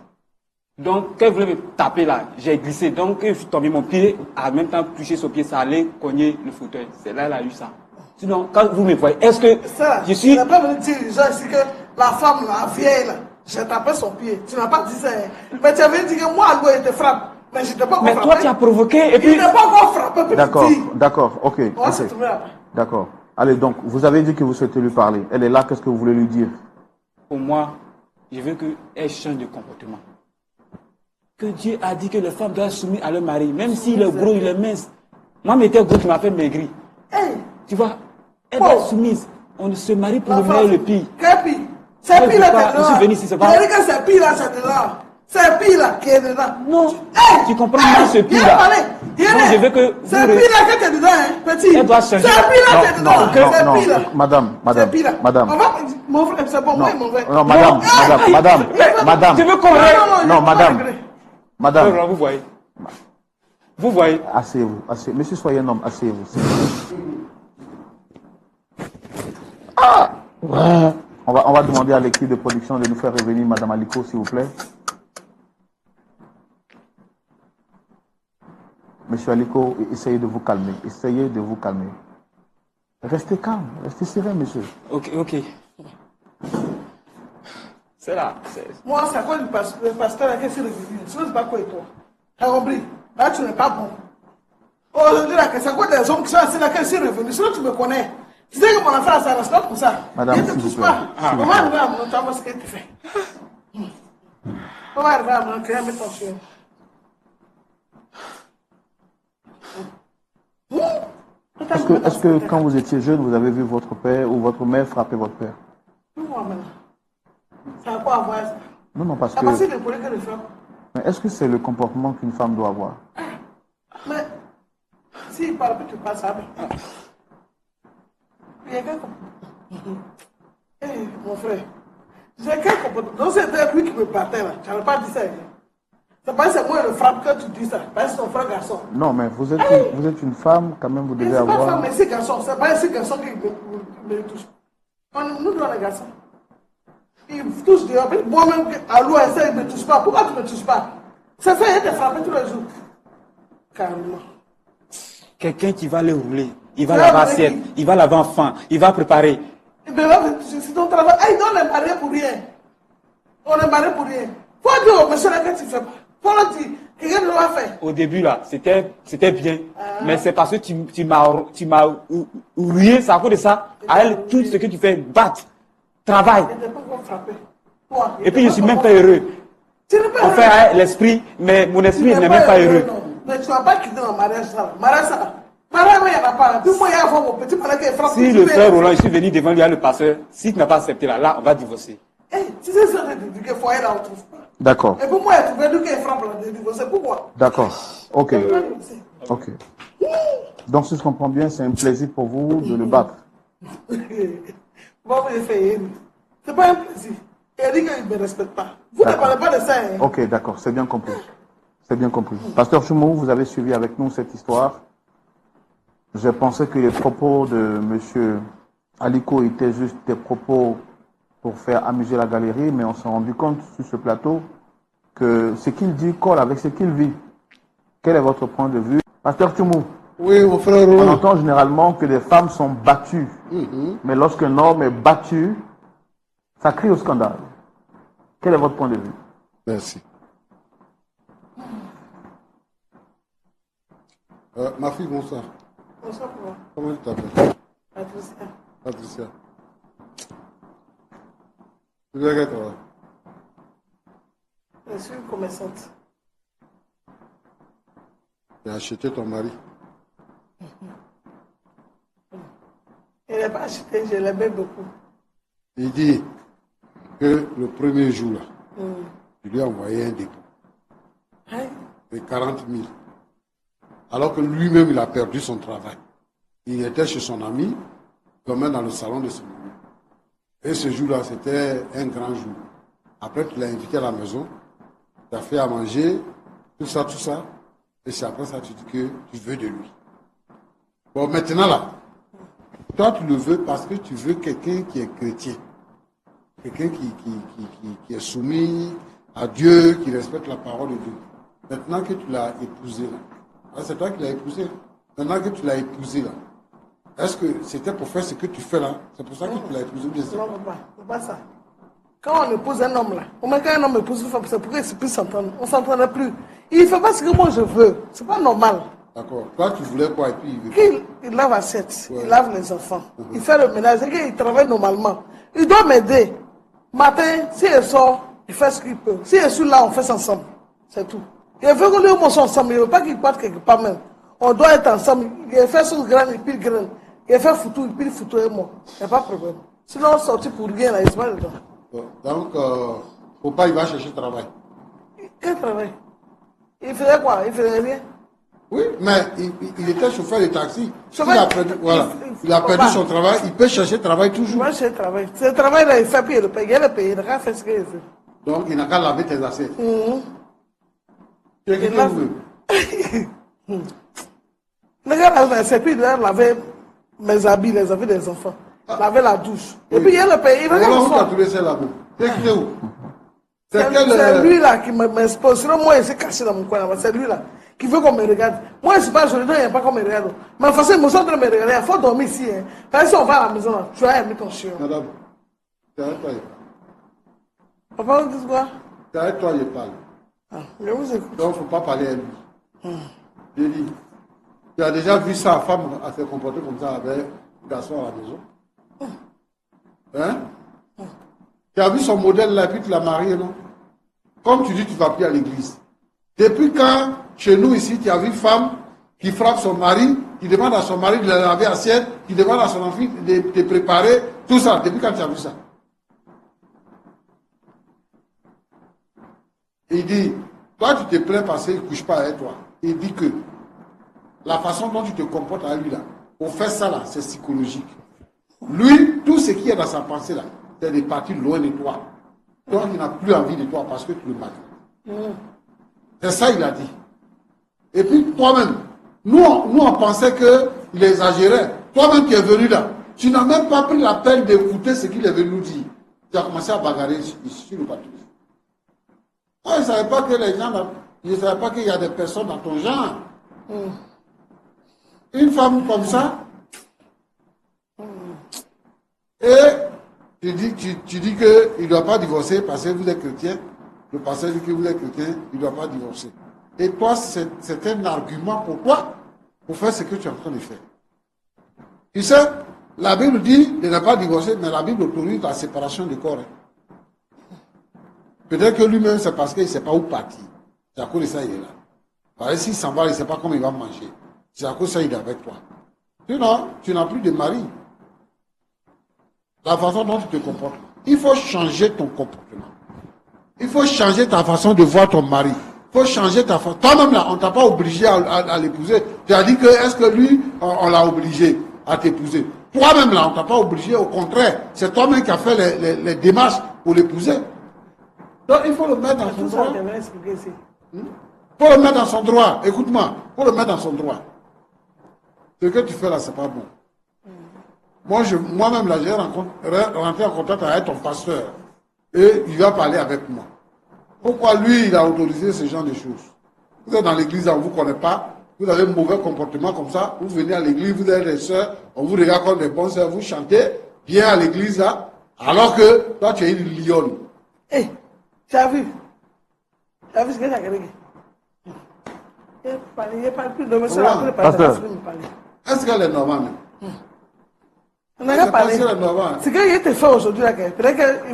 Donc, quand elle voulait me taper là, j'ai glissé. Donc, quand je suis tombé, mon pied, en même temps, touché son pied, ça allait cogner le fauteuil. C'est là qu'elle a eu ça. Sinon, quand vous me voyez, est-ce que ça, je suis... Tu n'as pas venu dire aux gens ici que la femme, la vieille là, j'ai tapé son pied. Tu n'as pas dit ça. Hein. Mais tu avais dit que moi, elle te frappe. Mais je ne t'ai pas encore frappé. Mais toi, tu as provoqué et puis... Il n'a pas encore frappé. D'accord, ok. On va se trouver après. D'accord. Allez, donc, vous avez dit que vous souhaitez lui parler. Elle est là, qu'est-ce que vous voulez lui dire? Pour moi, je veux qu'elle change de comportement. Que Dieu a dit que les femmes doivent soumettre à leur mari, même s'il est gros, il est mince. Moi, mes gros qui m'a fait maigrir. Hey. Tu vois, elle doit être soumise. On se marie pour le meilleur et le pire. Quel pire? C'est pire là, je suis venu ici, c'est pas... Tu as dit que c'est pire là, c'est dedans. C'est pire là qui est dedans. Non, hey. Tu comprends pas ce pire là. Je veux que... C'est pire là que tu es dedans, hein, petit. Elle doit changer. C'est pire là que tu es dedans. Non, c'est pire là. madame. C'est pire là. Madame. On va... Mon frère, c'est bon, moi et mon frère. Non, madame. Je veux qu'on règle. Non, madame. Madame. Vous voyez. Vous voyez. Asseyez-vous. Monsieur, soyez un homme. Asseyez-vous. Ouais. On va demander à l'équipe de production de nous faire revenir Madame Aliko, s'il vous plaît. Monsieur Aliko, essayez de vous calmer. Essayez de vous calmer. Restez calme, restez serein, monsieur. Ok, ok. C'est là. Moi, c'est à quoi le pasteur a qu'est-ce qu'il est revenu. Ce n'est pas quoi et toi. T'as compris? Là, tu n'es pas bon. Aujourd'hui, c'est à quoi des hommes qui sont assis là qu'est-ce qu'il est revenu. Sinon, tu me connais. Tu sais que mon enfant, ça reste pas pour ça. Madame, il ne te s'il vous touche plaît. pas. S'il vous Comment plaît. arriver à mon temps, ce que tu fais? Comment arriver à mon temps, mettre ton chien? Est-ce que quand vous étiez jeune, vous avez vu votre père ou votre mère frapper votre père? Moi, maintenant. Ça a quoi à voir ça? Non, parce C'est parce que... qu'il est pour que le faire. Mais est-ce que c'est le comportement qu'une femme doit avoir? Mais, s'il parle, puis tu passes à lui. Il y a quel comportement? Eh, mon frère, j'ai quel comportement? Donc, c'était lui qui me battait là. Tu n'avais pas dit ça. C'est pas c'est moi le frappe que tu dis ça. Parce que c'est ton frère garçon. Non, mais vous êtes une femme, quand même, vous Mais devez c'est pas avoir... femme, mais c'est garçon. C'est pas ces garçons qui me touchent. Nous, devons les garçons. Ils me touchent dehors. Moi-même, à l'eau, il ne me touche pas. Pourquoi tu ne me touches pas? C'est ça, il te frappe tous les jours. Carrément. Quelqu'un qui va les rouler. Il va laver assiette. Il va laver enfant. Il va préparer. C'est ton travail. Ils donnent les mariés pour rien. On est mariés pour rien. Faut dire au monsieur là que tu ne fais pas. Faut le dire. Quelqu'un doit faire. Au début, là, c'était bien. Mais c'est parce que tu m'as rouillé, c'est à cause de ça. À elle, tout ce que tu fais, battre, travail. Il ne pas encore frapper. Toi, Et puis, je ne suis même pas heureux. Tu n'es pas On heureux. fait l'esprit, mais mon esprit n'est même pas heureux. Non. Mais tu ne vas pas quitter le mariage ça. Mariage ça. Mariage, il n'y en a pas. Puis moi, il y a mon petit mariage qui est frappé. Si le frère Roland, je suis venu devant lui, à le pasteur, si tu n'as pas accepté là, on va divorcer. Eh, tu sais ça, que foyer là, on ne trouve pas. D'accord, Et pour moi, tu veux dire qu'il frappe là, de divorcer. Pourquoi? d'accord. Ok, C'est ok. Donc, si je comprends bien, c'est un plaisir pour vous de le battre. Bon, vous fait. C'est pas un plaisir. Il dit qu'il ne me respecte pas. Vous ne parlez pas de ça. Hein? Ok, d'accord, c'est bien compris. C'est bien compris. Pasteur Choumou, vous avez suivi avec nous cette histoire. Je pensais que les propos de M. Aliko étaient juste des propos pour faire amuser la galerie, mais on s'est rendu compte sur ce plateau que ce qu'il dit colle avec ce qu'il vit. Quel est votre point de vue? Pasteur Choumou, Oui, mon frère on Roland. entend généralement que les femmes sont battues, mais lorsqu'un homme est battu, ça crie au scandale. Quel est votre point de vue? Merci. Ma fille, bonsoir. Bonsoir, pour moi. Comment tu t'appelles? Patricia. Patricia. Tu viens avec toi? Je suis commerçante. Tu as acheté ton mari. Il n'est pas acheté, je l'aimais beaucoup. Il dit que le premier jour, là, tu lui as envoyé un dépôt Hein? de 40 000. Alors que lui-même, il a perdu son travail. Il était chez son ami, comme dans le salon de son ami. Et ce jour-là, c'était un grand jour. Après, tu l'as invité à la maison, tu as fait à manger, tout ça. Et c'est après ça que tu dis que tu veux de lui. Bon, maintenant là, toi, tu le veux parce que tu veux quelqu'un qui est chrétien. Quelqu'un qui est soumis à Dieu, qui respecte la parole de Dieu. Maintenant que tu l'as épousé là, c'est toi qui l'as épousé. Maintenant que tu l'as épousé là, est-ce que c'était pour faire ce que tu fais là? C'est pour ça que tu l'as épousé ou bien c'est- Non, papa, c'est pas ça. Quand on épouse un homme là, au moins quand un homme épouse une femme, c'est pour qu'il puisse s'entendre. On ne s'entendait plus. Il ne fait pas ce que moi je veux. C'est pas normal. D'accord. Toi, tu voulais quoi et puis il veut Il lave l'assiette, Ouais. il lave les enfants, il fait le ménage, et qu'il travaille normalement. Il doit m'aider. Matin, si il sort, il fait ce qu'il peut. Si je suis là, on fait ça ensemble. C'est tout. Il veut que nous soit ensemble. Il ne veut pas qu'il parte quelque part même. On doit être ensemble. Il fait son grain, il pile grain. Il fait foutu, il pile foutu et moi. Il n'y a pas de problème. Sinon, on sortit pour rien, là, il se met dedans. Bon, donc, papa, il va chercher travail. Quel travail? Il faisait quoi? Il faisait rien. Oui, mais il était chauffeur de taxi. Chauffeur- Il a perdu, voilà. Il a perdu Papa. son travail, il peut chercher travail Il toujours. va chercher le travail. Ce travail-là, il fait, puis il le paye. Il le paye. Il n'a qu'à faire ce qu'il veut. Donc, il n'a qu'à laver tes assiettes. Tu es qui Il tu lave. veux. Le gars, là, c'est puis il doit laver mes habits, les habits des enfants. laver la douche. Et puis il y a le pays. Il va Alors, comme où tu as ça. trouvé ça là-bas? C'est qui, où? C'est C'est quel. lui là qui m'expose. Sinon, moi, il s'est caché dans mon coin là-bas. C'est lui là qui veut qu'on me regarde. Moi, je ne suis pas joli, il n'y a pas qu'on me regarde. Mais de toute façon, ils me sont en train de me regarder. Il faut dormir ici. Hein. Parce que si on va à la maison, là, tu vas aimer ton chien. Madame, c'est avec toi, il parle. Papa, vous dites quoi? C'est avec toi, il parle. Ah, je vous écoute. Donc, il ne faut pas parler à lui. J'ai dit, tu as déjà vu sa femme à se comporter comme ça avec un garçon à la maison? Hein? Tu as vu son modèle là, puis tu l'as marié, non? Comme tu dis, tu ne vas plus à l'église. Depuis quand, chez nous ici, tu as vu une femme qui frappe son mari, qui demande à son mari de la laver assiette, qui demande à son enfant de préparer, tout ça. Depuis quand tu as vu ça? Il dit, toi tu te plains parce qu'il ne couche pas avec toi. Il dit que la façon dont tu te comportes avec lui là, pour faire ça là, c'est psychologique. Lui, tout ce qui est dans sa pensée là, c'est de partir loin de toi. Toi qui n'as plus envie de toi parce que tu le maltraites. C'est ça il a dit. Et puis toi-même, nous on pensait qu'il exagérait. Toi-même qui es venu là, tu n'as même pas pris la peine d'écouter ce qu'il est venu nous dire. Tu as commencé à bagarrer sur le bateau. Moi, je ne savais pas que les gens, je ne savais pas qu'il y a des personnes dans ton genre. Une femme comme ça, et tu dis qu'il ne doit pas divorcer parce que vous êtes chrétien. Le pasteur dit que vous êtes chrétien, il ne doit pas divorcer. Et toi, c'est un argument pour toi, pour faire ce que tu es en train de faire. Tu sais, la Bible dit de ne pas divorcer, mais la Bible autorise la séparation du corps. Peut-être que lui-même, c'est parce qu'il ne sait pas où partir. C'est à cause de ça il est là. Parce que s'il s'en va, il ne sait pas comment il va manger. C'est à cause de ça il est avec toi. Sinon, tu n'as plus de mari. La façon dont tu te comportes. Il faut changer ton comportement. Il faut changer ta façon de voir ton mari. Il faut changer ta façon. Toi-même là, on ne t'a pas obligé à l'épouser. Tu as dit que est-ce que lui, on l'a obligé à t'épouser. Toi-même là, on ne t'a pas obligé. Au contraire, c'est toi-même qui as fait les démarches pour l'épouser. Donc il faut le mettre dans son droit. Il faut le mettre dans son droit. Écoute-moi, il faut le mettre dans son droit. Ce que tu fais là, c'est pas bon. Moi-même là, j'ai rentré en contact avec ton pasteur. Et il va parler avec moi. Pourquoi lui, il a autorisé ce genre de choses? Vous êtes dans l'église, on ne vous connaît pas. Vous avez un mauvais comportement comme ça. Vous venez à l'église, vous êtes des sœurs. On vous regarde comme des bonnes sœurs. Vous chantez bien à l'église là. Alors que toi, tu es une lionne. Hé, tu as vu? Tu as vu ce que j'ai regardé? Il parle plus de monsieur. Pasteur. Est-ce qu'elle est normale même? On n'a pas parlé. C'est qu'il était fait aujourd'hui là.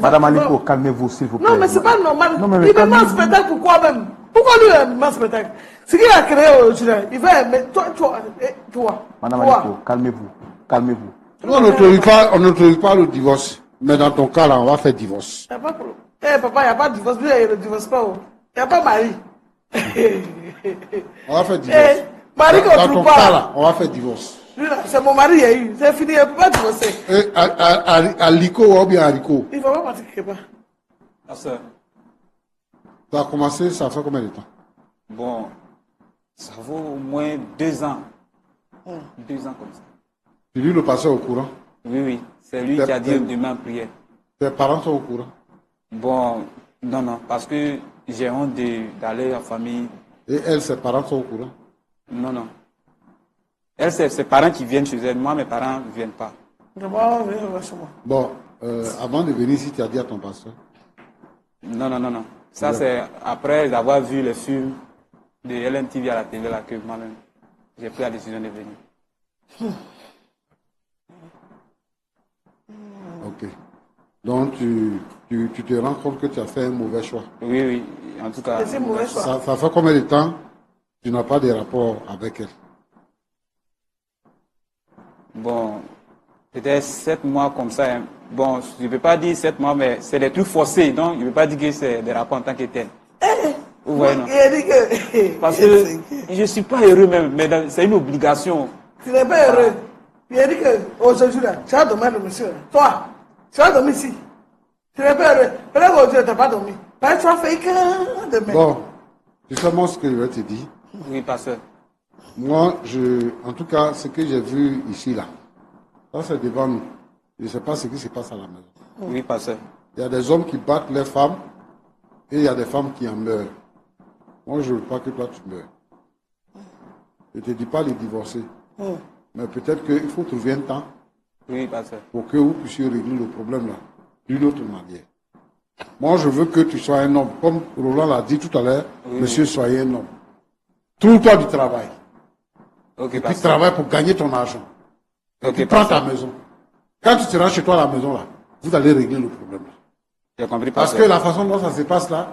Madame Aliko, calmez-vous s'il vous plaît. Non, mais c'est pas normal. Non, mais Il me met en calmez-vous. spectacle pourquoi même? Pourquoi lui il met en spectacle? Ce qu'il a créé aujourd'hui là, il va aimer. Toi. Madame Aliko, calmez-vous. Calmez-vous. Nous, on n'autorise pas le divorce. Mais dans ton cas là, on va faire divorce. Il n'y a pas de problème. Eh, papa, il n'y a pas de divorce. Lui, il ne divorce pas. Il n'y a pas mari. On va faire divorce. Eh, mari qu'on Dans trouve ton pas. cas là, on va faire divorce. Lui, là, c'est mon mari, il y a eu. C'est fini, il ne peut pas divorcer. Et à Lico ou bien à Rico, Il ne va pas partir quelque part. Pasteur, ça a commencé, ça fait combien de temps? bon, ça vaut au moins 2 ans. 2 ans comme ça. Tu dis le pasteur au courant. Oui, c'est lui qui a dit demain en prière. Tes parents sont au courant. Bon, non, parce que j'ai honte d'aller en famille. Et elle, ses parents sont au courant. Non. Elle, c'est ses parents qui viennent chez elle. Moi, mes parents ne viennent pas. D'abord, viens chez moi. Bon, avant de venir ici, tu as dit à ton pasteur. Non. Ça, c'est après avoir vu les films de LNTV à la télé là, que moi-même, j'ai pris la décision de venir. Ok. Donc, tu te rends compte que tu as fait un mauvais choix. Oui, en tout cas. C'est mauvais choix. Ça fait combien de temps tu n'as pas de rapport avec elle? Bon, peut-être 7 mois comme ça. Hein. Bon, je ne peux pas dire 7 mois, mais c'est des trucs forcés. Donc, je ne peux pas dire que c'est des rapports en tant que tel. Vous voyez, non? Il a dit que. Parce que je ne suis pas heureux même, mais c'est une obligation. Tu n'es pas heureux. Il a dit qu'aujourd'hui, tu vas dormir le monsieur. Là. Toi, tu vas dormir ici. Tu n'es pas heureux. Peut-être qu'aujourd'hui, tu n'as pas dormi. Peut-être que tu vas faire que demain. Bon, tu sais moi ce que je vais te dire. Oui, pasteur. Moi, en tout cas, ce que j'ai vu ici, là, ça c'est devant nous. Je ne sais pas ce qui se passe à la maison. Oui, pasteur. Il y a des hommes qui battent les femmes et il y a des femmes qui en meurent. Moi, je ne veux pas que toi, tu meurs. Je ne te dis pas de divorcer. Mais peut-être qu'il faut trouver un temps Oui, pasteur. pour que vous puissiez régler le problème là d'une autre manière. Moi, je veux que tu sois un homme. Comme Roland l'a dit tout à l'heure, monsieur, soyez un homme. Trouve-toi du travail. Ok, Et puis pasteur. travaille pour gagner ton argent. Et Ok, puis prends pasteur. ta maison. Quand tu seras chez toi à la maison là, vous allez régler le problème là. J'ai compris, Parce pasteur. que la façon dont ça se passe là,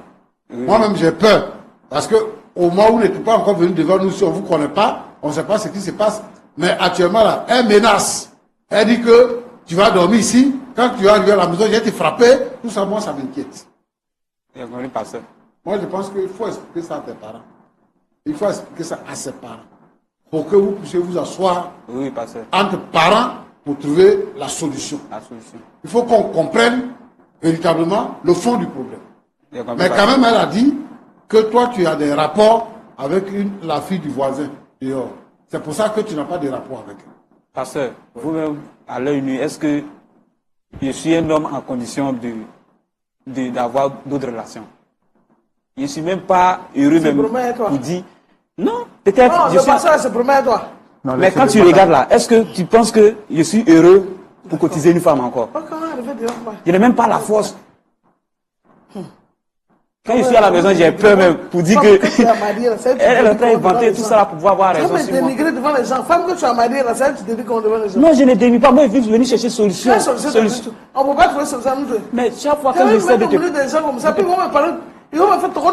moi-même j'ai peur. Parce que au moment où vous n'êtes pas encore venu devant nous, si on ne vous connaît pas, on ne sait pas ce qui se passe. Mais actuellement là, elle menace. Elle dit que tu vas dormir ici. Quand tu vas arriver à la maison, je vais te frapper. Tout ça, moi, ça m'inquiète. J'ai compris, pasteur. Moi, je pense qu'il faut expliquer ça à tes parents. Il faut expliquer ça à ses parents. Pour que vous puissiez vous asseoir Oui, pasteur. entre parents pour trouver la solution. La solution. Il faut qu'on comprenne véritablement le fond du problème. J'ai compris, Mais quand pasteur. même, elle a dit que toi, tu as des rapports avec la fille du voisin dehors. C'est pour ça que tu n'as pas de rapport avec elle. Pasteur, vous-même, à l'œil nu, est-ce que je suis un homme en condition d'avoir d'autres relations? Je ne suis même pas heureux même promet, toi. pour dire. Non, peut-être. Non, je le suis- pasteur se promet à toi. Non, Mais quand laissez-le tu pas regardes là, est-ce que tu penses que je suis heureux pour cotiser une femme encore? Pas comment arriver devant moi. Je n'ai même pas la force. Quand je suis à la maison, j'ai peur même pour dire Femme que tu as mariée, là, celle qui elle est en te train dit qu'on d'inventer devant tout les ça là gens. pour pouvoir avoir Ça raison me sur moi. dénigrer devant les gens. Femme que tu as mariée, là, celle qui te dit qu'on devant les gens. Non, je ne démie pas. Moi, je suis venu chercher solution. Quelle solution t'as dit? On ne peut pas trouver solution nous deux. Mais chaque fois Quand que ils j'essaie de vont te... des gens comme ça, puis ils vont me parler. Ils vont me faire toro.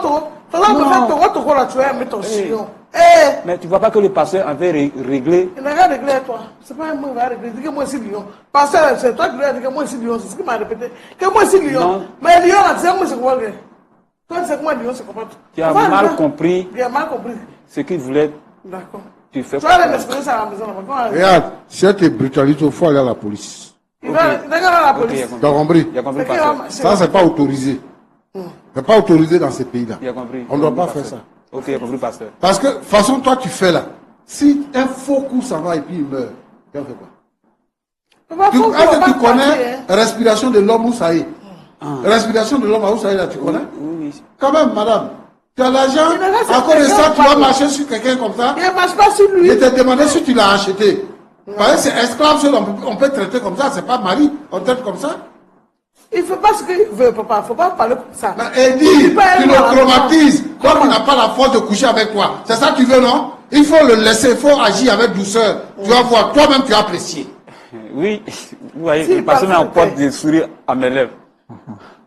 Faisant me Non. faire toro là, tu vas aimer ton chignon. Eh! Mais tu vois pas que le pasteur avait réglé. Il n'a rien réglé à toi. C'est pas un mot qui va régler. Dis que moi aussi lion. Pasteur, c'est toi qui lui as dit que moi aussi lion. C'est ce qu'il m'a répété. Que moi aussi lion. Non. Mais lion là, tu sais moi c'est quoi? Toi, tu sais que moi lion, c'est comment? Tu as mal compris Tu as mal compris. ce qu'il voulait. D'accord. Tu fais Tu vas aller m'expliquer ça à la maison là-bas. Regarde, si elle te brutalise, il faut aller à la police. Il va aller à la Ok, police. Tu as compris? Il a compris, C'est qui pasteur. va- Ça, c'est pas autorisé. C'est pas autorisé dans ces pays-là. Il a compris. On ne doit pas faire ça. Ok, il a compris, pasteur. Parce que, façon, toi, tu fais là. Si un faux coup, ça va et puis il meurt, tu en fais quoi? Tu Est-ce que tu connais respiration de l'homme où ça est? Respiration de l'homme où ça est là, tu connais? Oui, oui. Quand même, madame. Tu as l'argent, Il me reste à cause de un ça, tu vas exemple. marcher sur quelqu'un comme ça. Il ne marche pas sur lui. Je te demandais si tu l'as acheté. Parce que c'est esclave, on peut traiter comme ça, c'est pas mari, on traite comme ça. Il ne fait pas ce qu'il veut, papa. Il ne faut pas parler comme ça. Et Il dit, peut aller tu le dans la maison. traumatises, donc il n'a pas la force de coucher avec toi. C'est ça que tu veux, non? Il faut le laisser, il faut agir avec douceur. Tu vas voir, toi-même tu as apprécié. Oui, vous voyez, Si, le pasteur parfait. m'apporte des sourires à mes lèvres.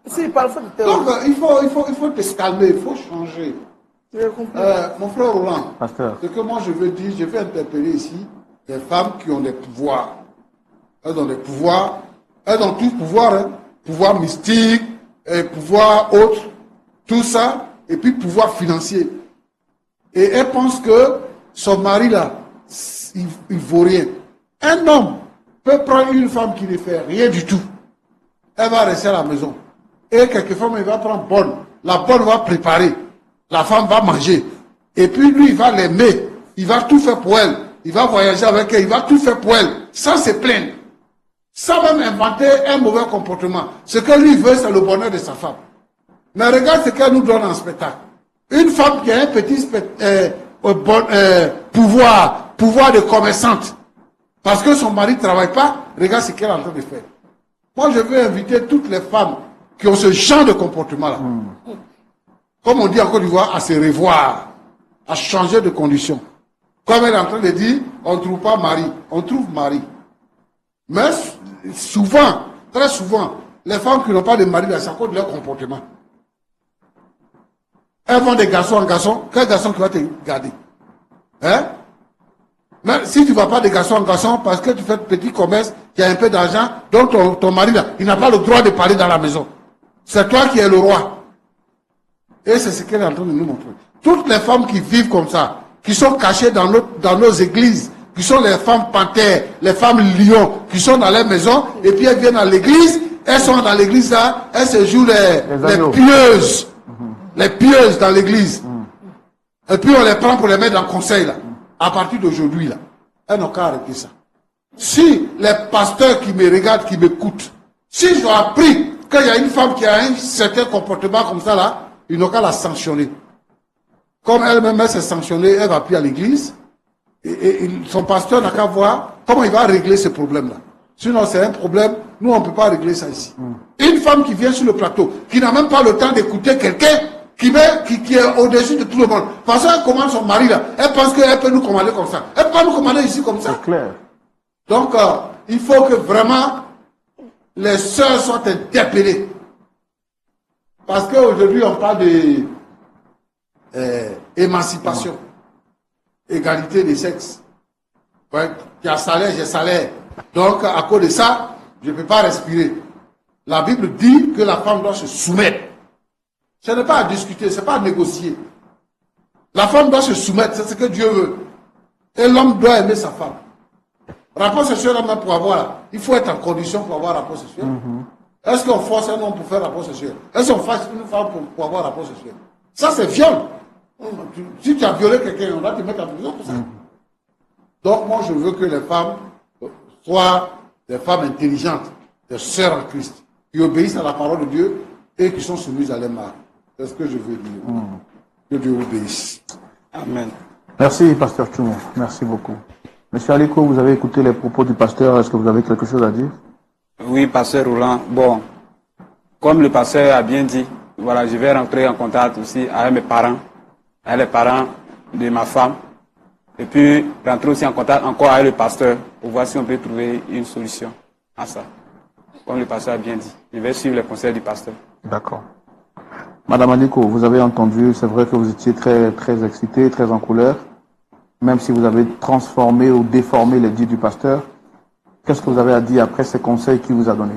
S'il parle, il faut te Donc il faut te calmer, il faut changer. J'ai compris. Mon frère Roland, Pasteur. ce que moi je veux dire, je vais interpeller ici des femmes qui ont des pouvoirs. Elles ont des pouvoirs, elles ont tous pouvoir, hein. Pouvoir mystique, et pouvoir autre, tout ça, et puis pouvoir financier. Et elle pense que son mari là, il vaut rien. Un homme peut prendre une femme qui ne fait rien du tout. Elle va rester à la maison. Et quelquefois, il va prendre bonne. La bonne va préparer. La femme va manger. Et puis lui, il va l'aimer. Il va tout faire pour elle. Il va voyager avec elle. Il va tout faire pour elle. Sans se plaindre. Sans même inventer un mauvais comportement. Ce que lui veut, c'est le bonheur de sa femme. Mais regarde ce qu'elle nous donne en spectacle. Une femme qui a un petit pouvoir de commerçante. Parce que son mari ne travaille pas, regarde ce qu'elle est en train de faire. Moi, je veux inviter toutes les femmes qui ont ce genre de comportement-là. Comme on dit en Côte d'Ivoire, à se revoir, à changer de condition. Comme elle est en train de dire, on ne trouve pas mari, on trouve mari. Mais souvent, très souvent, les femmes qui n'ont pas de mari, c'est à cause de leur comportement. Elles vont des garçons en garçon, quel garçon qui va te garder? Hein? Mais si tu ne vas pas de garçon en garçon parce que tu fais petit commerce, tu as un peu d'argent, donc ton mari là, il n'a pas le droit de parler dans la maison. C'est toi qui es le roi. Et c'est ce qu'elle est en train de nous montrer. Toutes les femmes qui vivent comme ça, qui sont cachées dans nos églises, qui sont les femmes panthères, les femmes lions, qui sont dans les maisons, et puis elles viennent à l'église, elles sont dans l'église là, elles se jouent les pieuses. Les pieuses dans l'église. Et puis on les prend pour les mettre dans le conseil là. À partir d'aujourd'hui là, elles n'ont qu'à arrêter ça. Si les pasteurs qui me regardent, qui m'écoutent, s'ils ont appris qu'il y a une femme qui a un certain comportement comme ça là, ils n'ont qu'à la sanctionner. Comme elle-même s'est sanctionnée, elle va plus à l'église. Et son pasteur n'a qu'à voir comment il va régler ce problème-là. Sinon, c'est un problème. Nous, on ne peut pas régler ça ici. Une femme qui vient sur le plateau, qui n'a même pas le temps d'écouter quelqu'un qui est au-dessus de tout le monde. Parce qu'elle commande son mari là. Elle pense qu'elle peut nous commander comme ça. Elle peut pas nous commander ici comme ça. C'est clair. Donc, il faut que vraiment les sœurs soient interpellées. Parce qu'aujourd'hui, on parle d'émancipation, égalité des sexes. Ouais, tu as salaire, j'ai salaire. Donc, à cause de ça, je ne peux pas respirer. La Bible dit que la femme doit se soumettre. Ce n'est pas à discuter, ce n'est pas à négocier. La femme doit se soumettre, c'est ce que Dieu veut. Et l'homme doit aimer sa femme. Rapport sexuel, pour avoir, il faut être en condition pour avoir rapport sexuel. Est-ce qu'on force un homme pour faire rapport sexuel? Est-ce qu'on force une femme pour avoir rapport sexuel? Ça, c'est viol. Si tu as violé quelqu'un, on va te mettre en prison pour ça. Donc, moi, je veux que les femmes soient des femmes intelligentes, des sœurs en Christ, qui obéissent à la parole de Dieu et qui sont soumises à leur mari. C'est ce que je veux dire. Que Dieu obéisse. Amen. Merci, pasteur Tchoumo. Merci beaucoup. Monsieur Aliko, vous avez écouté les propos du pasteur. Est-ce que vous avez quelque chose à dire? Oui, pasteur Roland. Bon, comme le pasteur a bien dit, voilà, je vais rentrer en contact aussi avec mes parents, avec les parents de ma femme, et puis rentrer aussi en contact encore avec le pasteur pour voir si on peut trouver une solution à ça. Comme le pasteur a bien dit, je vais suivre les conseils du pasteur. D'accord. Madame Aliko, vous avez entendu, c'est vrai que vous étiez très, très excitée, très en couleur, même si vous avez transformé ou déformé les dits du pasteur. Qu'est-ce que vous avez à dire après ces conseils qu'il vous a donnés?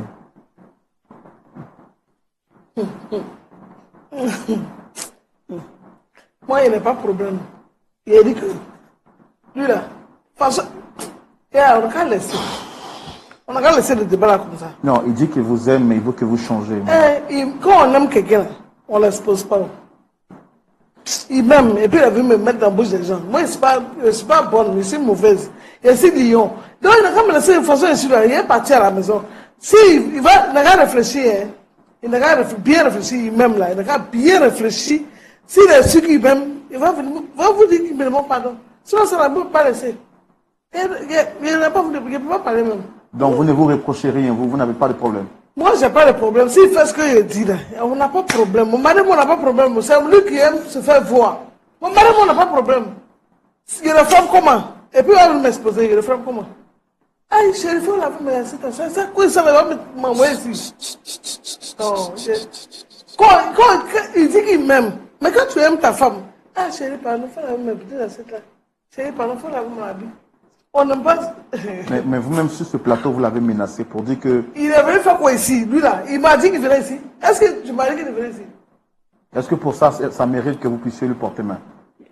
Moi, il n'y a pas de problème. Il a dit que, lui là, parce on n'a qu'à laisser. On n'a qu'à laisser le débat là comme ça. Non, il dit qu'il vous aime, mais il veut que vous changez. Quand on aime quelqu'un, on ne l'expose pas. Il m'aime, et puis il a vu me mettre dans la bouche des gens. Moi, je ne suis pas bonne, je suis mauvaise. Je suis lion. Donc, il n'a qu'à me laisser de façon ainsi là. Il est parti à la maison. Si il n'a qu'à réfléchir, il n'a qu'à bien réfléchir, il m'aime là. Il n'a qu'à bien réfléchir. S'il est sûr qu'il m'aime, il va vous dire qu'il me demande pardon. Sinon, ça ne peut pas laisser. Il ne peut pas parler même. Donc, vous ne vous reprochez rien, vous n'avez pas de problème. Moi, je n'ai pas de problème. S'il fait ce qu'il dit là, on n'a pas de problème. Mon mari, on n'a pas de problème. C'est lui qui aime se faire voir. Mon mari, on n'a pas de problème. Il y a la femme comment? Et puis, elle m'exposer, il y a la femme comment? Aïe, chérie, il faut la femme, c'est quoi ça va m'envoyer ici? Non, quand il dit qu'il m'aime, mais quand tu aimes ta femme, ah chérie, pardon, il faut la même petite assiette là. Chérie, pardon, il faut la même habit. On n'aime pas. Mais vous-même sur ce plateau, vous l'avez menacé pour dire que... Il est venu faire quoi ici? Lui là, il m'a dit qu'il venait ici. Est-ce que tu m'as dit qu'il venait ici? Est-ce que pour ça, ça mérite que vous puissiez lui porter main?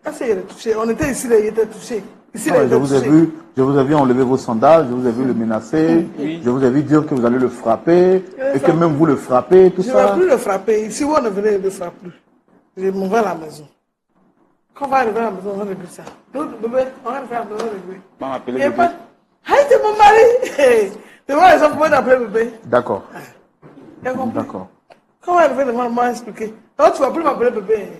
Est-ce qu'il est touché? On était ici, là, il était touché. Ici, Non, là, il était touché. je vous ai vu enlever vos sandales, je vous ai vu le menacer, je vous ai vu dire que vous allez le frapper, et que même vous le frappez, tout Je ne ça. vais plus le frapper. Ici où on est venu, il ne le frappe plus. Je m'en vais à la maison. Quand on va arriver à la maison, on va régler ça. Nous, bébé, on va arriver à la maison, on va régler. Maman appelez Il y a bébé. pas... Aïe, c'est mon mari! Tu vois, les gens pouvaient t'appeler bébé. D'accord, Tu as compris? d'accord. Quand on va arriver devant moi, expliquer. Donc, tu ne vas plus m'appeler bébé.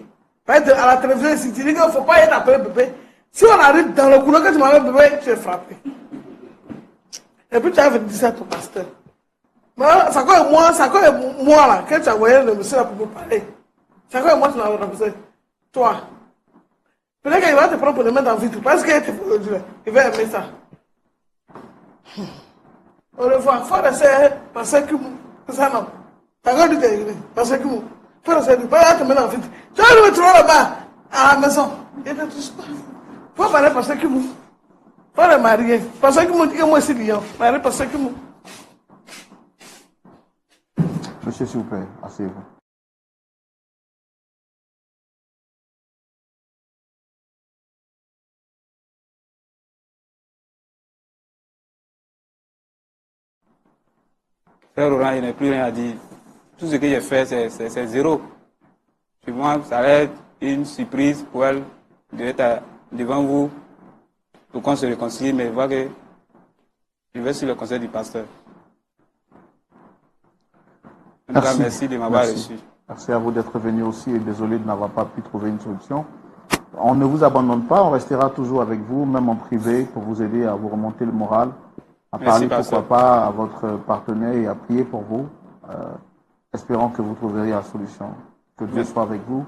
Par exemple, à la télévision, si tu dis qu'il ne faut pas y t'appeler bébé, si on arrive dans le couloir que tu m'appelles bébé, tu es frappé. Et puis, tu as dit ça à ton pasteur. Mais c'est encore moi, là, quand tu as envoyé le monsieur là pour me parler. C'est encore moi qui l'ai rencontré. Toi. Peut-être qu'il va te prendre pour le mettre en vitre. Parce qu'il va aimer ça. Au revoir. Il faut rester parce que ça non. T'as encore dit parce que il faut rester. Il va te mettre en vitre. Tu vas le trouver là-bas, à la maison. Il ne touche pas. Il faut parler parce que il faut le marier. Parce que moi aussi, Lyon. Marier parce que Monsieur, s'il vous plaît, asseyez-vous. Frère Laurent, il n'y a plus rien à dire. Tout ce que j'ai fait, c'est zéro. Pour moi, ça va être une surprise pour elle d'être devant vous pour qu'on se réconcilie, mais je vois que Je vais sur le conseil du pasteur. En tout cas, merci de m'avoir reçu. Merci à vous d'être venu aussi et désolé de n'avoir pas pu trouver une solution. On ne vous abandonne pas, on restera toujours avec vous, même en privé, pour vous aider à vous remonter le moral, à parler pourquoi pas à votre partenaire et à prier pour vous. Espérons que vous trouverez la solution. Que Dieu soit avec vous.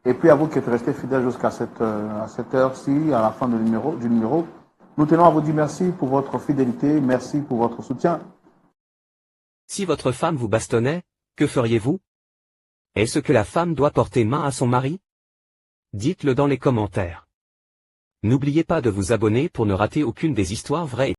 Et puis à vous qui êtes restés fidèles jusqu'à cette heure-ci, à la fin du numéro, nous tenons à vous dire merci pour votre fidélité, merci pour votre soutien. Si votre femme vous bastonnait, que feriez-vous? Est-ce que la femme doit porter main à son mari? Dites-le dans les commentaires. N'oubliez pas de vous abonner pour ne rater aucune des histoires vraies.